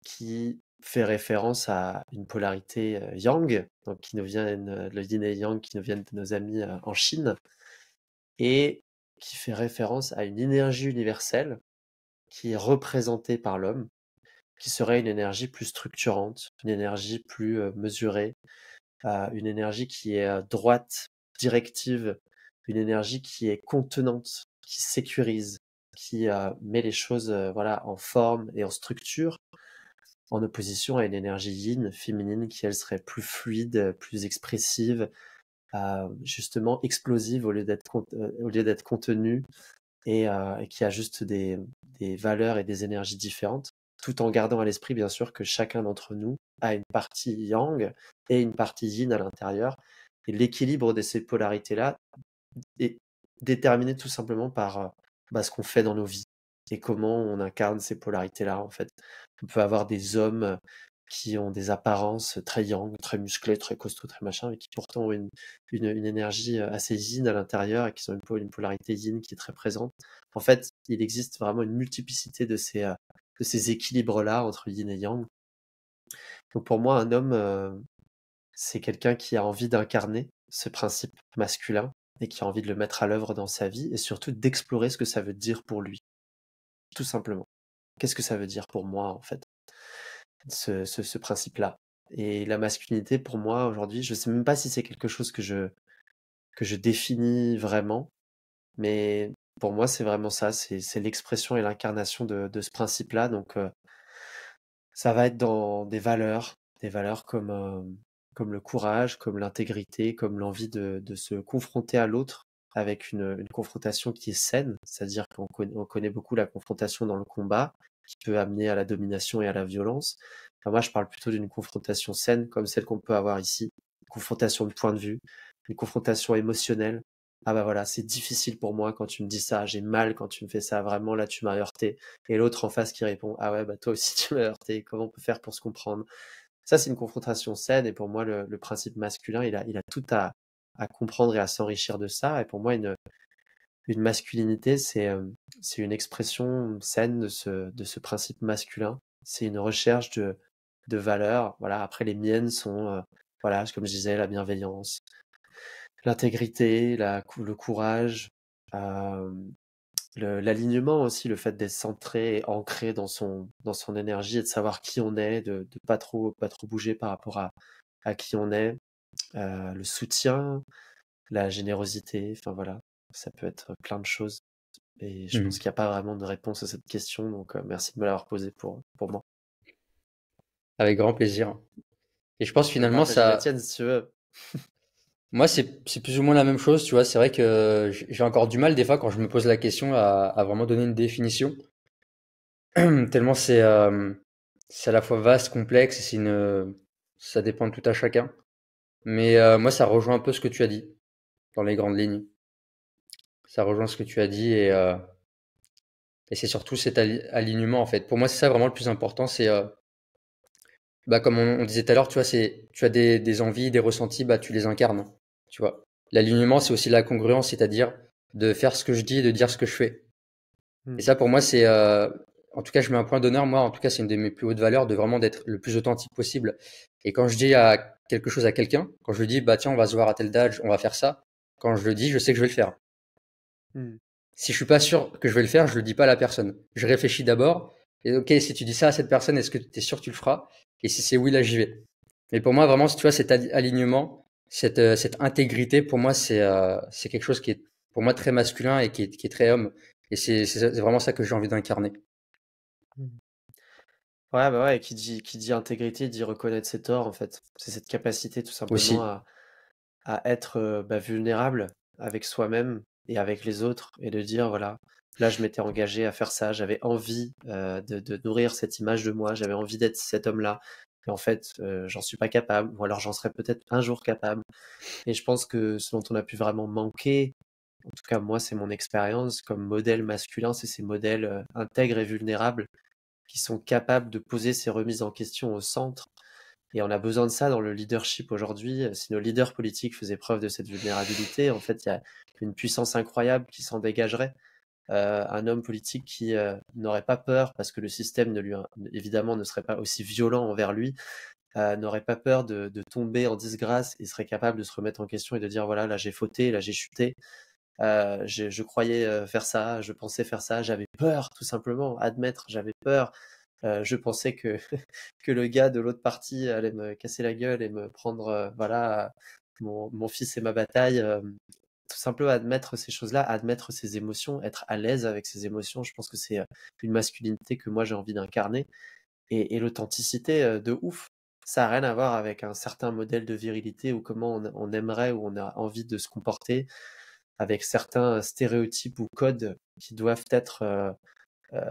qui fait référence à une polarité yang, donc qui nous vient le yin et yang qui nous viennent de nos amis en Chine, et qui fait référence à une énergie universelle qui est représentée par l'homme, qui serait une énergie plus structurante, une énergie plus mesurée, une énergie qui est droite, directive, une énergie qui est contenante, qui sécurise, qui met les choses voilà, en forme et en structure, en opposition à une énergie yin, féminine, qui elle serait plus fluide, plus expressive, justement explosive au lieu d'être contenue, et qui a juste des valeurs et des énergies différentes, tout en gardant à l'esprit, bien sûr, que chacun d'entre nous a une partie yang et une partie yin à l'intérieur. Et l'équilibre de ces polarités-là est déterminé tout simplement par ce qu'on fait dans nos vies et comment on incarne ces polarités-là, en fait. On peut avoir des hommes qui ont des apparences très yang, très musclés, très costauds, très machin, mais qui pourtant ont une énergie assez yin à l'intérieur et qui ont une polarité yin qui est très présente. En fait, il existe vraiment une multiplicité de ces équilibres-là entre yin et yang. Donc pour moi, un homme, c'est quelqu'un qui a envie d'incarner ce principe masculin et qui a envie de le mettre à l'œuvre dans sa vie et surtout d'explorer ce que ça veut dire pour lui, tout simplement. Qu'est-ce que ça veut dire pour moi, en fait, ce principe-là? Et la masculinité, pour moi, aujourd'hui, je sais même pas si c'est quelque chose que je définis vraiment, mais pour moi, c'est vraiment ça, c'est l'expression et l'incarnation de ce principe-là. Donc, ça va être dans des valeurs comme le courage, comme l'intégrité, comme l'envie de se confronter à l'autre avec une confrontation qui est saine, c'est-à-dire on connaît beaucoup la confrontation dans le combat, qui peut amener à la domination et à la violence. Enfin, moi, je parle plutôt d'une confrontation saine, comme celle qu'on peut avoir ici, une confrontation de point de vue, une confrontation émotionnelle. Ah bah voilà, c'est difficile pour moi quand tu me dis ça, j'ai mal quand tu me fais ça, vraiment là tu m'as heurté. Et l'autre en face qui répond: ah ouais, bah toi aussi tu m'as heurté, comment on peut faire pour se comprendre? Ça, c'est une confrontation saine, et pour moi, le principe masculin, il a tout à comprendre et à s'enrichir de ça. Et pour moi, une masculinité, c'est une expression saine de ce principe masculin. C'est une recherche de valeurs. Voilà. Après, les miennes sont, voilà, comme je disais, la bienveillance, l'intégrité, le courage, euh, l'alignement aussi, le fait d'être centré et ancré dans son énergie et de savoir qui on est, de pas trop bouger par rapport à qui on est, le soutien, la générosité, enfin voilà, ça peut être plein de choses. Et je pense Mhm. qu'il n'y a pas vraiment de réponse à cette question, donc merci de me l'avoir posée pour moi. Avec grand plaisir. Et je pense Je peux te finalement partager la ça, tienne si tu veux. moi c'est plus ou moins la même chose, tu vois. C'est vrai que j'ai encore du mal des fois quand je me pose la question à vraiment donner une définition, tellement c'est à la fois vaste, complexe, et ça dépend de tout à chacun. Mais moi ça rejoint un peu ce que tu as dit dans les grandes lignes. Ça rejoint ce que tu as dit et c'est surtout cet alignement en fait. Pour moi c'est ça vraiment le plus important, c'est bah, comme on disait tout à l'heure, tu vois, tu as des envies, des ressentis, bah, tu les incarnes, tu vois. L'alignement, c'est aussi la congruence, c'est-à-dire de faire ce que je dis et de dire ce que je fais. Et Hmm. ça, pour moi, en tout cas, je mets un point d'honneur, moi, en tout cas, c'est une de mes plus hautes valeurs de vraiment d'être le plus authentique possible. Et quand je dis quelque chose à quelqu'un, quand je lui dis, bah, tiens, on va se voir à telle date, on va faire ça, quand je le dis, je sais que je vais le faire. Hmm. Si je suis pas sûr que je vais le faire, je le dis pas à la personne. Je réfléchis d'abord. Et ok, si tu dis ça à cette personne, est-ce que tu es sûr que tu le feras? Et si c'est oui, là, j'y vais. Mais pour moi, vraiment, si tu vois, cet alignement, cette intégrité, pour moi, c'est quelque chose qui est, pour moi, très masculin et qui est très homme. Et c'est vraiment ça que j'ai envie d'incarner. Hmm. Ouais, bah ouais, qui dit intégrité dit reconnaître ses torts, en fait. C'est cette capacité tout simplement Aussi. à être bah, vulnérable avec soi-même et avec les autres et de dire, voilà, là, je m'étais engagé à faire ça, j'avais envie de nourrir cette image de moi, j'avais envie d'être cet homme-là. Et en fait, j'en suis pas capable, ou alors j'en serai peut-être un jour capable. Et je pense que ce dont on a pu vraiment manquer, en tout cas moi c'est mon expérience comme modèle masculin, c'est ces modèles intègres et vulnérables qui sont capables de poser ces remises en question au centre. Et on a besoin de ça dans le leadership aujourd'hui. Si nos leaders politiques faisaient preuve de cette vulnérabilité, en fait, il y a une puissance incroyable qui s'en dégagerait. Un homme politique qui n'aurait pas peur, parce que le système évidemment ne serait pas aussi violent envers lui, n'aurait pas peur de tomber en disgrâce et serait capable de se remettre en question et de dire voilà, là j'ai fauté, là j'ai chuté, je croyais faire ça, je pensais faire ça, j'avais peur tout simplement, admettre, j'avais peur. Je pensais que, que le gars de l'autre partie allait me casser la gueule et me prendre, voilà, mon fils et ma bataille. Tout simplement admettre ces choses-là, admettre ses émotions, être à l'aise avec ses émotions. Je pense que c'est une masculinité que moi j'ai envie d'incarner. Et l'authenticité de ouf. Ça n'a rien à voir avec un certain modèle de virilité ou comment on aimerait ou on a envie de se comporter avec certains stéréotypes ou codes qui doivent être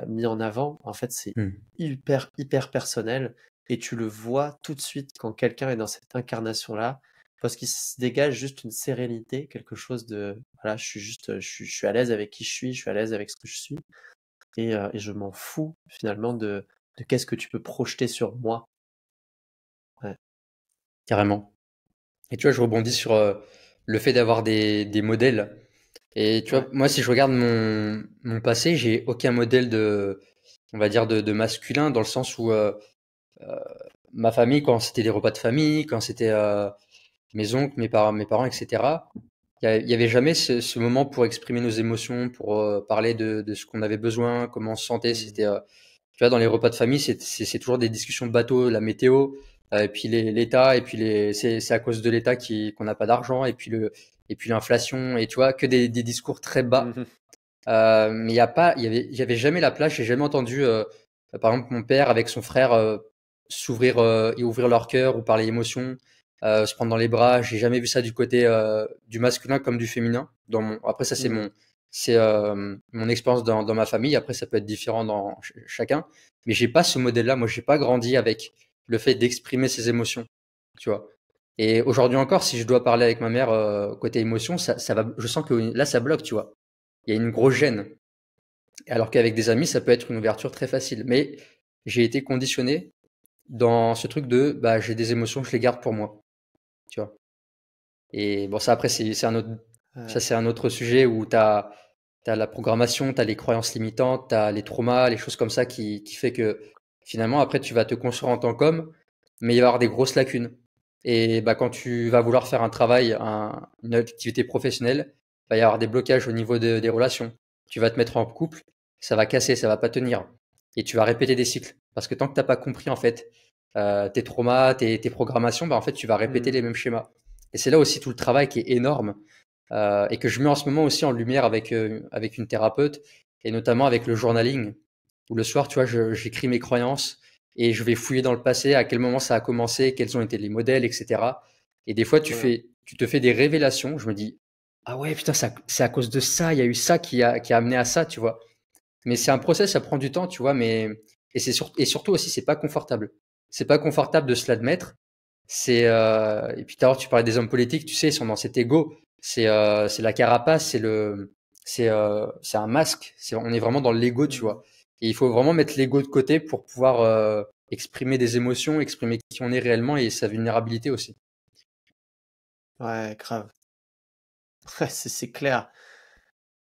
mis en avant. En fait, c'est Hmm. hyper personnel et tu le vois tout de suite quand quelqu'un est dans cette incarnation-là parce qu'il se dégage juste une sérénité, quelque chose de voilà, je suis juste, je suis à l'aise avec qui je suis à l'aise avec ce que je suis et je m'en fous finalement de qu'est-ce que tu peux projeter sur moi. Ouais. Carrément. Et tu vois, je rebondis sur le fait d'avoir des modèles. Et tu vois, Ouais. moi, si je regarde mon passé, j'ai aucun modèle on va dire, de masculin, dans le sens où euh, ma famille, quand c'était des repas de famille, quand c'était mes oncles, mes parents, etc., il y avait jamais ce moment pour exprimer nos émotions, pour parler de ce qu'on avait besoin, comment on se sentait. Mmh. C'était, tu vois, dans les repas de famille, c'est toujours des discussions de bateau, la météo, et puis l'État, et puis c'est à cause de l'État qu'on n'a pas d'argent, et puis l'inflation, et tu vois, que des discours très bas. Mmh. Mais il y avait jamais la place. J'ai jamais entendu, par exemple, mon père avec son frère s'ouvrir et ouvrir leur cœur ou parler émotion, se prendre dans les bras. J'ai jamais vu ça du côté du masculin comme du féminin. Après, ça Mmh. c'est mon expérience dans ma famille. Après, ça peut être différent dans chacun. Mais j'ai pas ce modèle-là. Moi, j'ai pas grandi avec le fait d'exprimer ses émotions. Tu vois. Et aujourd'hui encore, si je dois parler avec ma mère côté émotion, ça va. Je sens que là, ça bloque. Tu vois, il y a une grosse Mmh. gêne. Alors qu'avec des amis, ça peut être une ouverture très facile. Mais j'ai été conditionné dans ce truc de bah j'ai des émotions, je les garde pour moi. Tu vois. Et bon, ça, après, Ouais. c'est un autre sujet où t'as la programmation, t'as les croyances limitantes, t'as les traumas, les choses comme ça qui fait que finalement, après, tu vas te construire en tant qu'homme, mais il va y avoir des grosses lacunes. Et bah, quand tu vas vouloir faire un travail, une activité professionnelle, il va y avoir des blocages au niveau des relations. Tu vas te mettre en couple, ça va casser, ça va pas tenir. Et tu vas répéter des cycles. Parce que tant que t'as pas compris, en fait, tes traumas, tes programmations, bah, en fait, tu vas répéter Hmm. les mêmes schémas. Et c'est là aussi tout le travail qui est énorme et que je mets en ce moment aussi en lumière avec une thérapeute et notamment avec le journaling où le soir, tu vois, j'écris mes croyances et je vais fouiller dans le passé, à quel moment ça a commencé, quels ont été les modèles, etc. Et des fois, Trop bien. tu te fais des révélations. Je me dis, ah ouais, putain, c'est à cause de ça, il y a eu ça qui a amené à ça, tu vois. Mais c'est un process, ça prend du temps, tu vois, mais et surtout aussi c'est pas confortable. C'est pas confortable de se l'admettre. Et puis tout à l'heure tu parlais des hommes politiques, tu sais, ils sont dans cet ego. C'est la carapace, c'est un masque. On est vraiment dans l'ego, tu Hmm. vois. Et il faut vraiment mettre l'ego de côté pour pouvoir exprimer des émotions, exprimer qui on est réellement et sa vulnérabilité aussi. Ouais, grave. Ouais, c'est clair.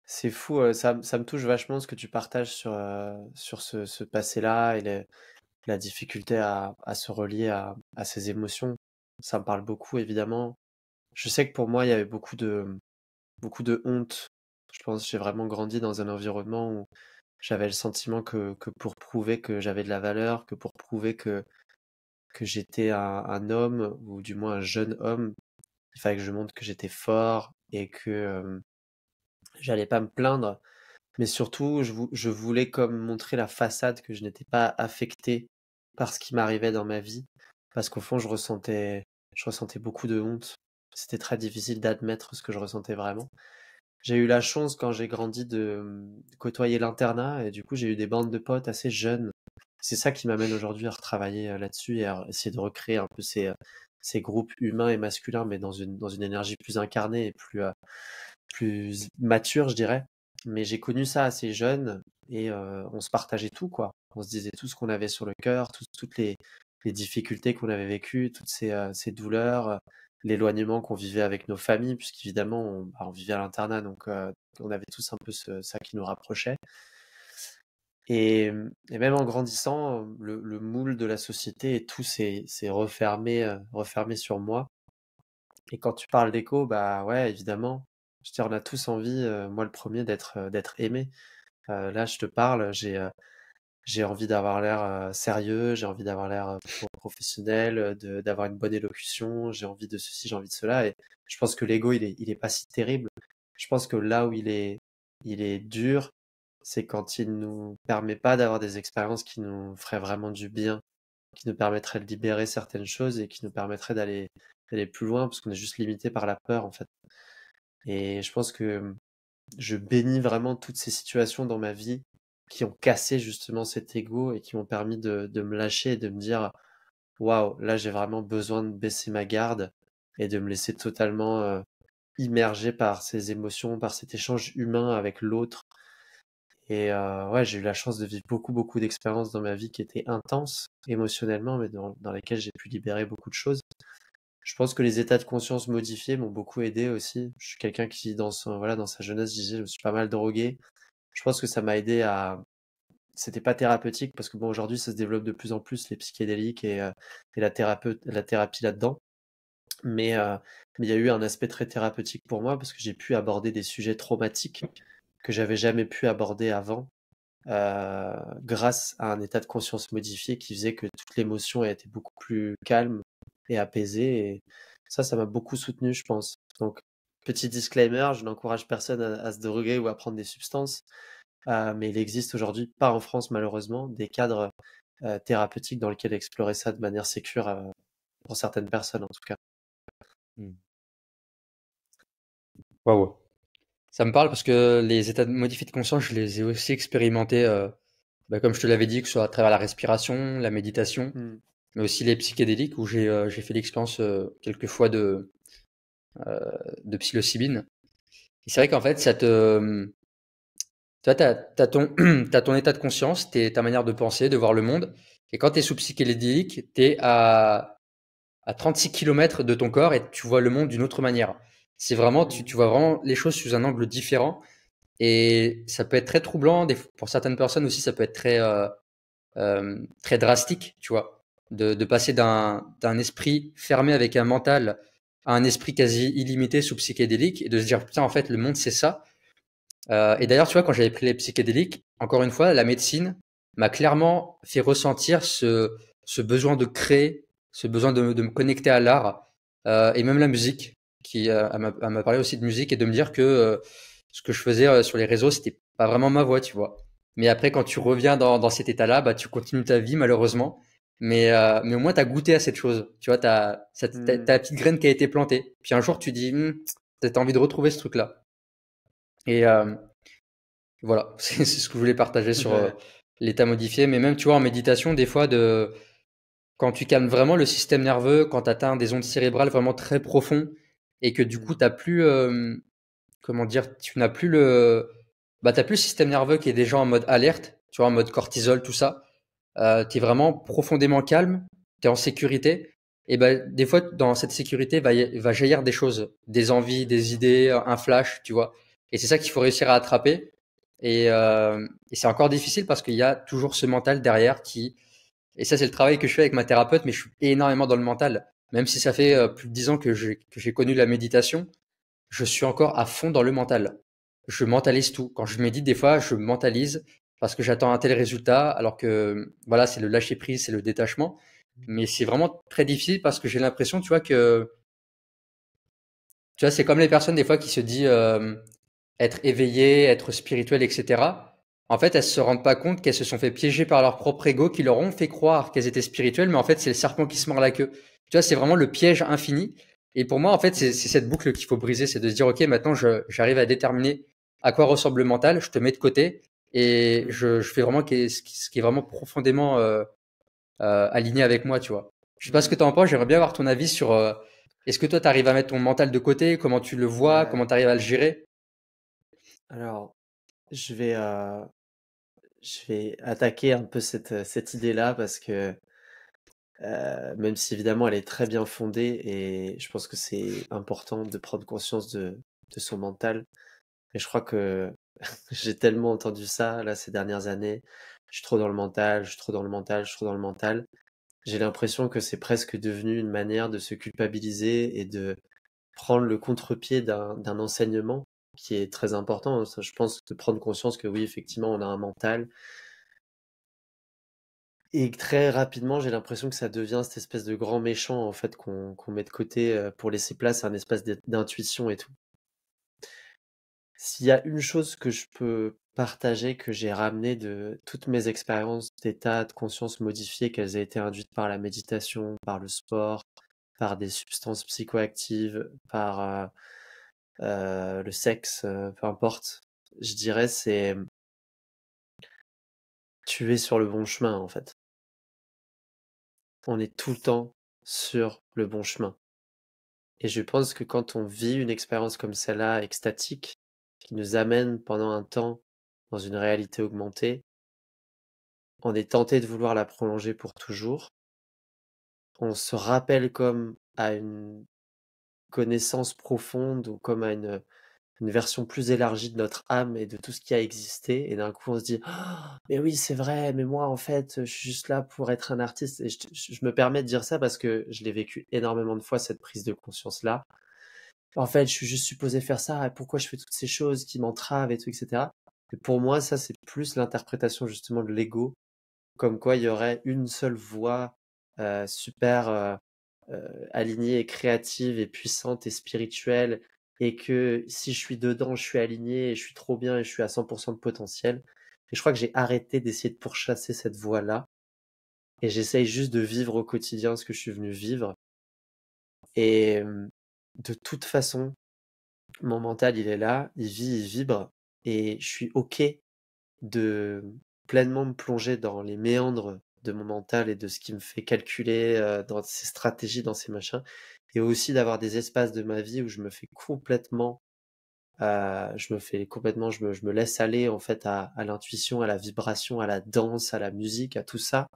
C'est fou, ça me touche vachement ce que tu partages sur ce passé-là et la difficulté à se relier à ses émotions. Ça me parle beaucoup, évidemment. Je sais que pour moi, il y avait beaucoup de honte. Je pense que j'ai vraiment grandi dans un environnement où j'avais le sentiment que pour prouver que j'avais de la valeur, que pour prouver que j'étais un homme, ou du moins un jeune homme, il fallait que je montre que j'étais fort et que j'allais pas me plaindre. Mais surtout, je voulais comme montrer la façade que je n'étais pas affecté par ce qui m'arrivait dans ma vie. Parce qu'au fond, je ressentais beaucoup de honte. C'était très difficile d'admettre ce que je ressentais vraiment. J'ai eu la chance quand j'ai grandi de côtoyer l'internat et du coup j'ai eu des bandes de potes assez jeunes. C'est ça qui m'amène aujourd'hui à retravailler là-dessus et à essayer de recréer un peu ces groupes humains et masculins, mais dans une énergie plus incarnée et plus mature, je dirais. Mais j'ai connu ça assez jeune et on se partageait tout, quoi. On se disait tout ce qu'on avait sur le cœur, toutes les difficultés qu'on avait vécues, toutes ces douleurs, l'éloignement qu'on vivait avec nos familles, puisqu'évidemment, on vivait à l'internat, donc on avait tous un peu ça qui nous rapprochait. Et même en grandissant, le moule de la société et tout s'est refermé sur moi. Et quand tu parles d'écho, bah ouais, évidemment, je veux dire, on a tous envie, moi le premier, d'être aimé. Là, je te parle, j'ai envie d'avoir l'air sérieux, j'ai envie d'avoir l'air professionnel, d'avoir une bonne élocution, j'ai envie de ceci, j'ai envie de cela. Et je pense que l'ego, il est pas si terrible. Je pense que là où il est dur, c'est quand il nous permet pas d'avoir des expériences qui nous feraient vraiment du bien, qui nous permettraient de libérer certaines choses et qui nous permettraient d'aller plus loin, parce qu'on est juste limité par la peur, en fait. Et je pense que je bénis vraiment toutes ces situations dans ma vie qui ont cassé justement cet ego et qui m'ont permis de me lâcher et de me dire, waouh, là j'ai vraiment besoin de baisser ma garde et de me laisser totalement immerger par ces émotions, par cet échange humain avec l'autre. Et ouais, j'ai eu la chance de vivre beaucoup d'expériences dans ma vie qui étaient intenses émotionnellement, mais dans lesquelles j'ai pu libérer beaucoup de choses. Je pense que les états de conscience modifiés m'ont beaucoup aidé aussi. Je suis quelqu'un qui, voilà, dans sa jeunesse, disait, je me suis pas mal drogué. Je pense que ça m'a aidé à. C'était pas thérapeutique parce que bon, aujourd'hui, ça se développe de plus en plus les psychédéliques et la thérapie là-dedans. Mais il y a eu un aspect très thérapeutique pour moi parce que j'ai pu aborder des sujets traumatiques que j'avais jamais pu aborder avant grâce à un état de conscience modifié qui faisait que toute l'émotion a été beaucoup plus calme et apaisée. Et ça m'a beaucoup soutenu, je pense. Donc, petit disclaimer, je n'encourage personne à se droguer ou à prendre des substances, mais il existe aujourd'hui, pas en France malheureusement, des cadres thérapeutiques dans lesquels explorer ça de manière sécure pour certaines personnes en tout cas. Hmm. Waouh. Ça me parle parce que les états modifiés de conscience, je les ai aussi expérimentés, bah, comme je te l'avais dit, que ce soit à travers la respiration, la méditation, Hmm. mais aussi les psychédéliques où j'ai fait l'expérience quelques fois de psilocybine. Et c'est vrai qu'en fait, tu vois, t'as ton état de conscience, ta manière de penser, de voir le monde. Et quand tu es sous psychédélique, tu es à 36 kilomètres de ton corps et tu vois le monde d'une autre manière. C'est vraiment, tu Mhm. vois vraiment les choses sous un angle différent et ça peut être très troublant. Pour certaines personnes aussi, ça peut être très drastique, tu vois, de passer d'un esprit fermé avec un mental à un esprit quasi illimité sous psychédélique et de se dire, putain, en fait, le monde, c'est ça. Et d'ailleurs, tu vois, quand j'avais pris les psychédéliques, encore une fois, la médecine m'a clairement fait ressentir ce besoin de créer, ce besoin de me connecter à l'art, et même la musique, elle m'a parlé aussi de musique et de me dire que ce que je faisais sur les réseaux, c'était pas vraiment ma voix, tu vois. Mais après, quand tu reviens dans cet état-là, bah, tu continues ta vie, malheureusement. Mais au moins, tu as goûté à cette chose. Tu vois, t'as Mhm. la petite graine qui a été plantée. Puis un jour, tu dis, t'as envie de retrouver ce truc-là. Et, voilà, c'est ce que je voulais partager sur Ouais. l'état modifié. Mais même, tu vois, en méditation, des fois, quand tu calmes vraiment le système nerveux, quand tu atteins des ondes cérébrales vraiment très profondes et que du coup, Mhm. t'as plus, comment dire, tu n'as plus t'as plus le système nerveux qui est déjà en mode alerte, tu vois, en mode cortisol, tout ça. Tu es vraiment profondément calme, tu es en sécurité. Et ben, des fois, dans cette sécurité, va jaillir des choses, des envies, des idées, un flash, tu vois. Et c'est ça qu'il faut réussir à attraper. Et c'est encore difficile parce qu'il y a toujours ce mental derrière et ça, c'est le travail que je fais avec ma thérapeute, mais je suis énormément dans le mental. Même si ça fait plus de 10 ans que j'ai connu la méditation, je suis encore à fond dans le mental. Je mentalise tout. Quand je médite, des fois, je mentalise parce que j'attends un tel résultat, alors que voilà, c'est le lâcher prise, c'est le détachement. Mais c'est vraiment très difficile parce que j'ai l'impression, tu vois, c'est comme les personnes des fois qui se disent être éveillées, être spirituelles, etc. En fait, elles se rendent pas compte qu'elles se sont fait piéger par leur propre ego, qui leur ont fait croire qu'elles étaient spirituelles, mais en fait, c'est le serpent qui se mord la queue. Tu vois, c'est vraiment le piège infini. Et pour moi, en fait, c'est cette boucle qu'il faut briser, c'est de se dire, ok, maintenant, j'arrive à déterminer à quoi ressemble le mental, je te mets de côté et Mhm. je fais vraiment ce qui est vraiment profondément aligné avec moi, tu vois. Je sais pas ce que Mhm. tu en penses, j'aimerais bien avoir ton avis sur est-ce que toi, tu arrives à mettre ton mental de côté, comment tu le vois, comment Ouais. tu arrives à le gérer? Alors, je vais, euh, je vais attaquer un peu cette idée-là parce que même si évidemment elle est très bien fondée et je pense que c'est important de prendre conscience de son mental. Mais je crois que j'ai tellement entendu ça là ces dernières années. Je suis trop dans le mental, je suis trop dans le mental, je suis trop dans le mental. J'ai l'impression que c'est presque devenu une manière de se culpabiliser et de prendre le contre-pied d'un enseignement qui est très important. Ça, je pense de prendre conscience que oui, effectivement, on a un mental. Et très rapidement, j'ai l'impression que ça devient cette espèce de grand méchant en fait qu'on met de côté pour laisser place à un espace d'intuition et tout. S'il y a une chose que je peux partager, que j'ai ramené de toutes mes expériences d'état de conscience modifiées, qu'elles aient été induites par la méditation, par le sport, par des substances psychoactives, par le sexe, peu importe, je dirais c'est tu es sur le bon chemin en fait. On est tout le temps sur le bon chemin. Et je pense que quand on vit une expérience comme celle-là, extatique, qui nous amène pendant un temps dans une réalité augmentée, on est tenté de vouloir la prolonger pour toujours. On se rappelle comme à une connaissance profonde ou comme à une version plus élargie de notre âme et de tout ce qui a existé. Et d'un coup, on se dit, ah, mais oui, c'est vrai, mais moi, en fait, je suis juste là pour être un artiste. Et je me permets de dire ça parce que je l'ai vécu énormément de fois, cette prise de conscience-là. En fait, je suis juste supposé faire ça, et pourquoi je fais toutes ces choses qui m'entravent et tout, etc. Et pour moi, ça, c'est plus l'interprétation justement de l'ego, comme quoi il y aurait une seule voix super alignée et créative et puissante et spirituelle, et que si je suis dedans, je suis aligné et je suis trop bien et je suis à 100% de potentiel. Et je crois que j'ai arrêté d'essayer de pourchasser cette voix-là, et j'essaye juste de vivre au quotidien ce que je suis venu vivre. Et de toute façon, mon mental, il est là, il vit, il vibre, et je suis OK de pleinement me plonger dans les méandres de mon mental et de ce qui me fait calculer dans ces stratégies, dans ces machins, et aussi d'avoir des espaces de ma vie où je me fais complètement, je me laisse aller en fait à l'intuition, à la vibration, à la danse, à la musique, à tout ça,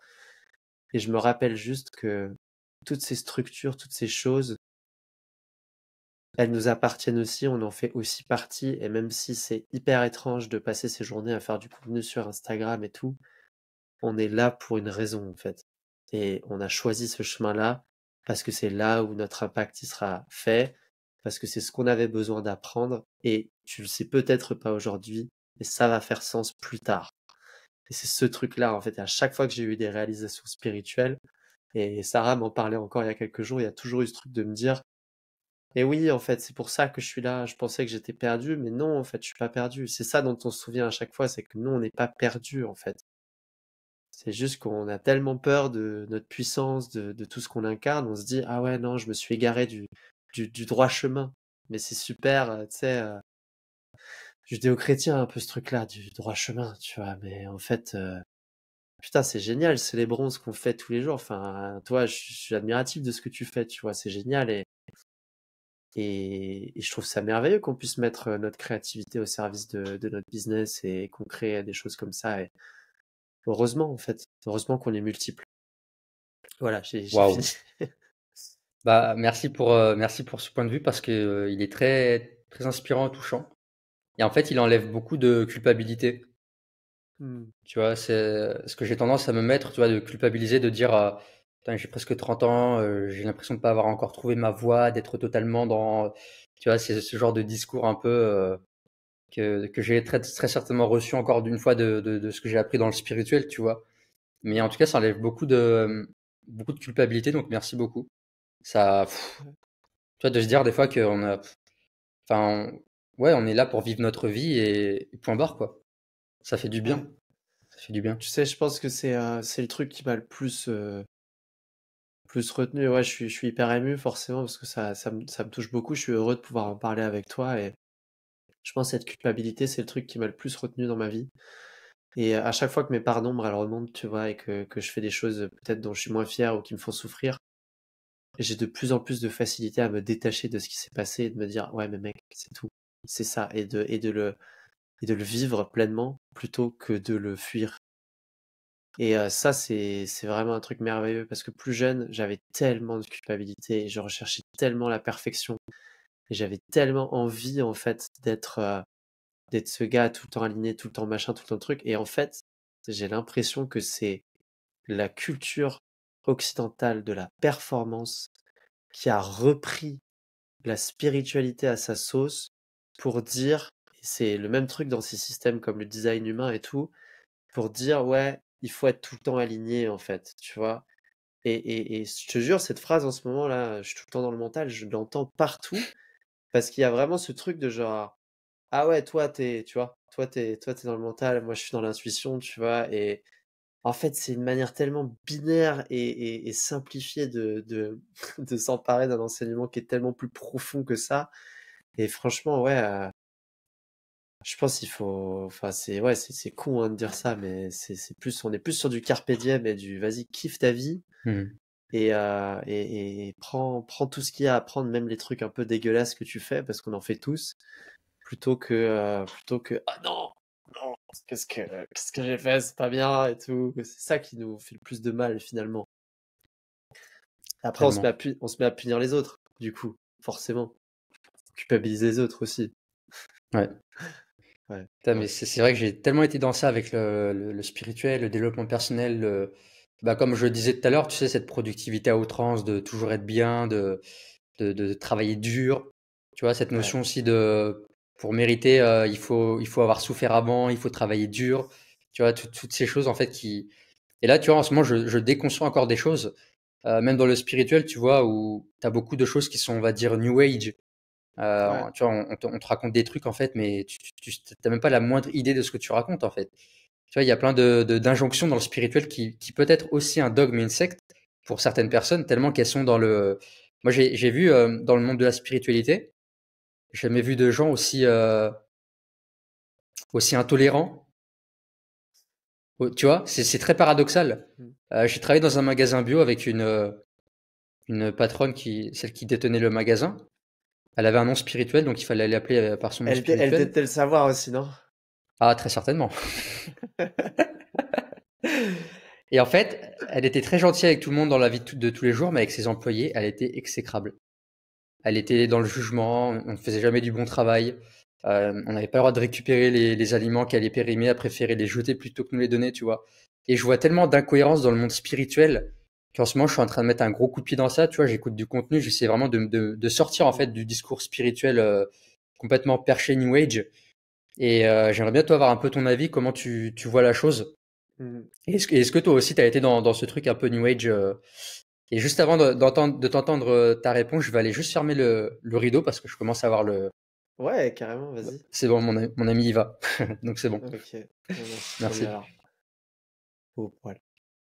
et je me rappelle juste que toutes ces structures, toutes ces choses, elles nous appartiennent aussi, on en fait aussi partie. Et même si c'est hyper étrange de passer ses journées à faire du contenu sur Instagram et tout, on est là pour une raison en fait. Et on a choisi ce chemin-là parce que c'est là où notre impact il sera fait, parce que c'est ce qu'on avait besoin d'apprendre. Et tu le sais peut-être pas aujourd'hui, mais ça va faire sens plus tard. Et c'est ce truc-là, en fait, à chaque fois que j'ai eu des réalisations spirituelles, et Sarah m'en parlait encore il y a quelques jours, il y a toujours eu ce truc de me dire, et oui, en fait, c'est pour ça que je suis là, je pensais que j'étais perdu, mais non, en fait, je suis pas perdu. C'est ça dont on se souvient à chaque fois, c'est que nous, on n'est pas perdu, en fait. C'est juste qu'on a tellement peur de notre puissance, de tout ce qu'on incarne, on se dit, ah ouais, non, je me suis égaré du droit chemin. Mais c'est super, tu sais, judéo-chrétien un peu ce truc-là, du droit chemin, tu vois, mais en fait, putain, c'est génial, célébrons ce qu'on fait tous les jours. Enfin, toi, je suis admiratif de ce que tu fais, tu vois, c'est génial. Et je trouve ça merveilleux qu'on puisse mettre notre créativité au service de notre business et qu'on crée des choses comme ça. Et heureusement, en fait, heureusement qu'on est multiples. Voilà, j'ai Waouh. fini. Bah, merci pour ce point de vue parce que, il est très, très inspirant et touchant. Et en fait, il enlève beaucoup de culpabilité. Hmm. Tu vois, c'est ce que j'ai tendance à me mettre, tu vois, de culpabiliser, de dire, putain, j'ai presque 30 ans, j'ai l'impression de pas avoir encore trouvé ma voie, d'être totalement dans, tu vois, c'est ce genre de discours un peu que j'ai très certainement reçu encore d'une fois de ce que j'ai appris dans le spirituel, tu vois. Mais en tout cas, ça enlève beaucoup de culpabilité, donc merci beaucoup. Ça, tu vois, de se dire des fois qu'on a, enfin, ouais, on est là pour vivre notre vie et point barre, quoi. Ça fait du Ouais. bien. Ça fait du bien. Tu sais, je pense que c'est le truc qui m'a le plus retenu. Ouais, je suis hyper ému forcément parce que ça me touche beaucoup. Je suis heureux de pouvoir en parler avec toi et je pense que cette culpabilité, c'est le truc qui m'a le plus retenu dans ma vie. Et à chaque fois que mes parts d'ombre, elles remontent, tu vois, et que je fais des choses peut-être dont je suis moins fier ou qui me font souffrir, j'ai de plus en plus de facilité à me détacher de ce qui s'est passé et de me dire, ouais, mais mec, c'est tout. C'est ça. Et de le vivre pleinement plutôt que de le fuir. Et ça, c'est vraiment un truc merveilleux parce que plus jeune, j'avais tellement de culpabilité et je recherchais tellement la perfection et j'avais tellement envie, en fait, d'être ce gars tout le temps aligné, tout le temps machin, tout le temps truc. Et en fait, j'ai l'impression que c'est la culture occidentale de la performance qui a repris la spiritualité à sa sauce pour dire, et c'est le même truc dans ces systèmes comme le design humain et tout, pour dire, ouais, il faut être tout le temps aligné, en fait, tu vois. Et je te jure, cette phrase en ce moment-là, je suis tout le temps dans le mental, je l'entends partout, parce qu'il y a vraiment ce truc de genre, ah ouais, tu vois, toi t'es dans le mental, moi je suis dans l'intuition, tu vois, et en fait, c'est une manière tellement binaire et simplifiée de s'emparer d'un enseignement qui est tellement plus profond que ça. Et franchement, ouais, je pense qu'il faut, enfin, ouais, c'est con hein, de dire ça, mais on est plus sur du carpe diem et du vas-y, kiffe ta vie Mhm. et prends tout ce qu'il y a à prendre, même les trucs un peu dégueulasses que tu fais, parce qu'on en fait tous, plutôt que ah non, non, qu'est-ce que j'ai fait, c'est pas bien et tout. C'est ça qui nous fait le plus de mal finalement. Après, on se met Tellement. à punir les autres, du coup, forcément. Culpabiliser les autres aussi. Ouais. Ouais, Putain, mais ouais, c'est vrai que j'ai tellement été dans ça avec le spirituel, le développement personnel, bah, comme je le disais tout à l'heure, tu sais, cette productivité à outrance, de toujours être bien, de travailler dur. Tu vois, cette ouais. notion aussi de, pour mériter, il faut avoir souffert avant, il faut travailler dur. Tu vois, toutes ces choses, en fait, qui. Et là, tu vois, en ce moment, je déconçois encore des choses, même dans le spirituel, tu vois, où tu as beaucoup de choses qui sont, on va dire, New Age. Ouais. Tu vois, on te raconte des trucs, en fait, mais tu n'as même pas la moindre idée de ce que tu racontes, en fait. Tu vois, il y a plein d'injonctions dans le spirituel qui peut être aussi un dogme et une secte pour certaines personnes, tellement qu'elles sont dans le. Moi, j'ai vu dans le monde de la spiritualité, j'ai jamais vu de gens aussi intolérants. Tu vois, c'est très paradoxal. Mm. J'ai travaillé dans un magasin bio avec une patronne celle qui détenait le magasin. Elle avait un nom spirituel, donc il fallait l'appeler par son nom Elle spirituel. déteste le savoir aussi, non? Ah, très certainement. Et en fait, elle était très gentille avec tout le monde dans la vie de tous les jours, mais avec ses employés, elle était exécrable. Elle était dans le jugement, on ne faisait jamais du bon travail. On n'avait pas le droit de récupérer les aliments qu'elle allait périmer, elle préférait les jeter plutôt que nous les donner, tu vois. Et je vois tellement d'incohérences dans le monde spirituel qu'en ce moment, je suis en train de mettre un gros coup de pied dans ça, tu vois. J'écoute du contenu, j'essaie vraiment de sortir en fait du discours spirituel complètement perché New Age. Et j'aimerais bien toi avoir un peu ton avis, comment tu vois la chose. Mhm. Est-ce que toi aussi, tu as été dans ce truc un peu New Age et juste avant de t'entendre ta réponse, je vais aller juste fermer le rideau parce que je commence à avoir le. Ouais, carrément, vas-y. C'est bon, mon ami y va. Donc c'est bon. Ok, bon, merci, tant mieux Merci. alors. Au poil.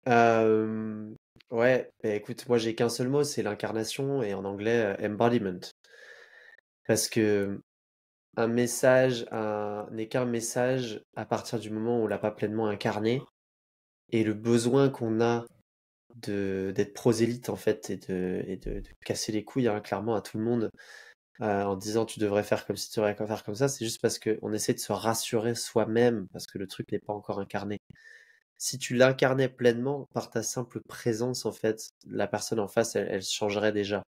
Euh, ouais, bah, écoute, moi j'ai qu'un seul mot, c'est l'incarnation et en anglais embodiment. Parce que un message n'est qu'un message à partir du moment où on l'a pas pleinement incarné et le besoin qu'on a d'être prosélyte en fait et de casser les couilles hein, clairement à tout le monde en disant tu devrais faire comme ci, tu devrais faire comme ça, c'est juste parce qu'on essaie de se rassurer soi-même parce que le truc n'est pas encore incarné. Si tu l'incarnais pleinement par ta simple présence, en fait, la personne en face, elle changerait déjà.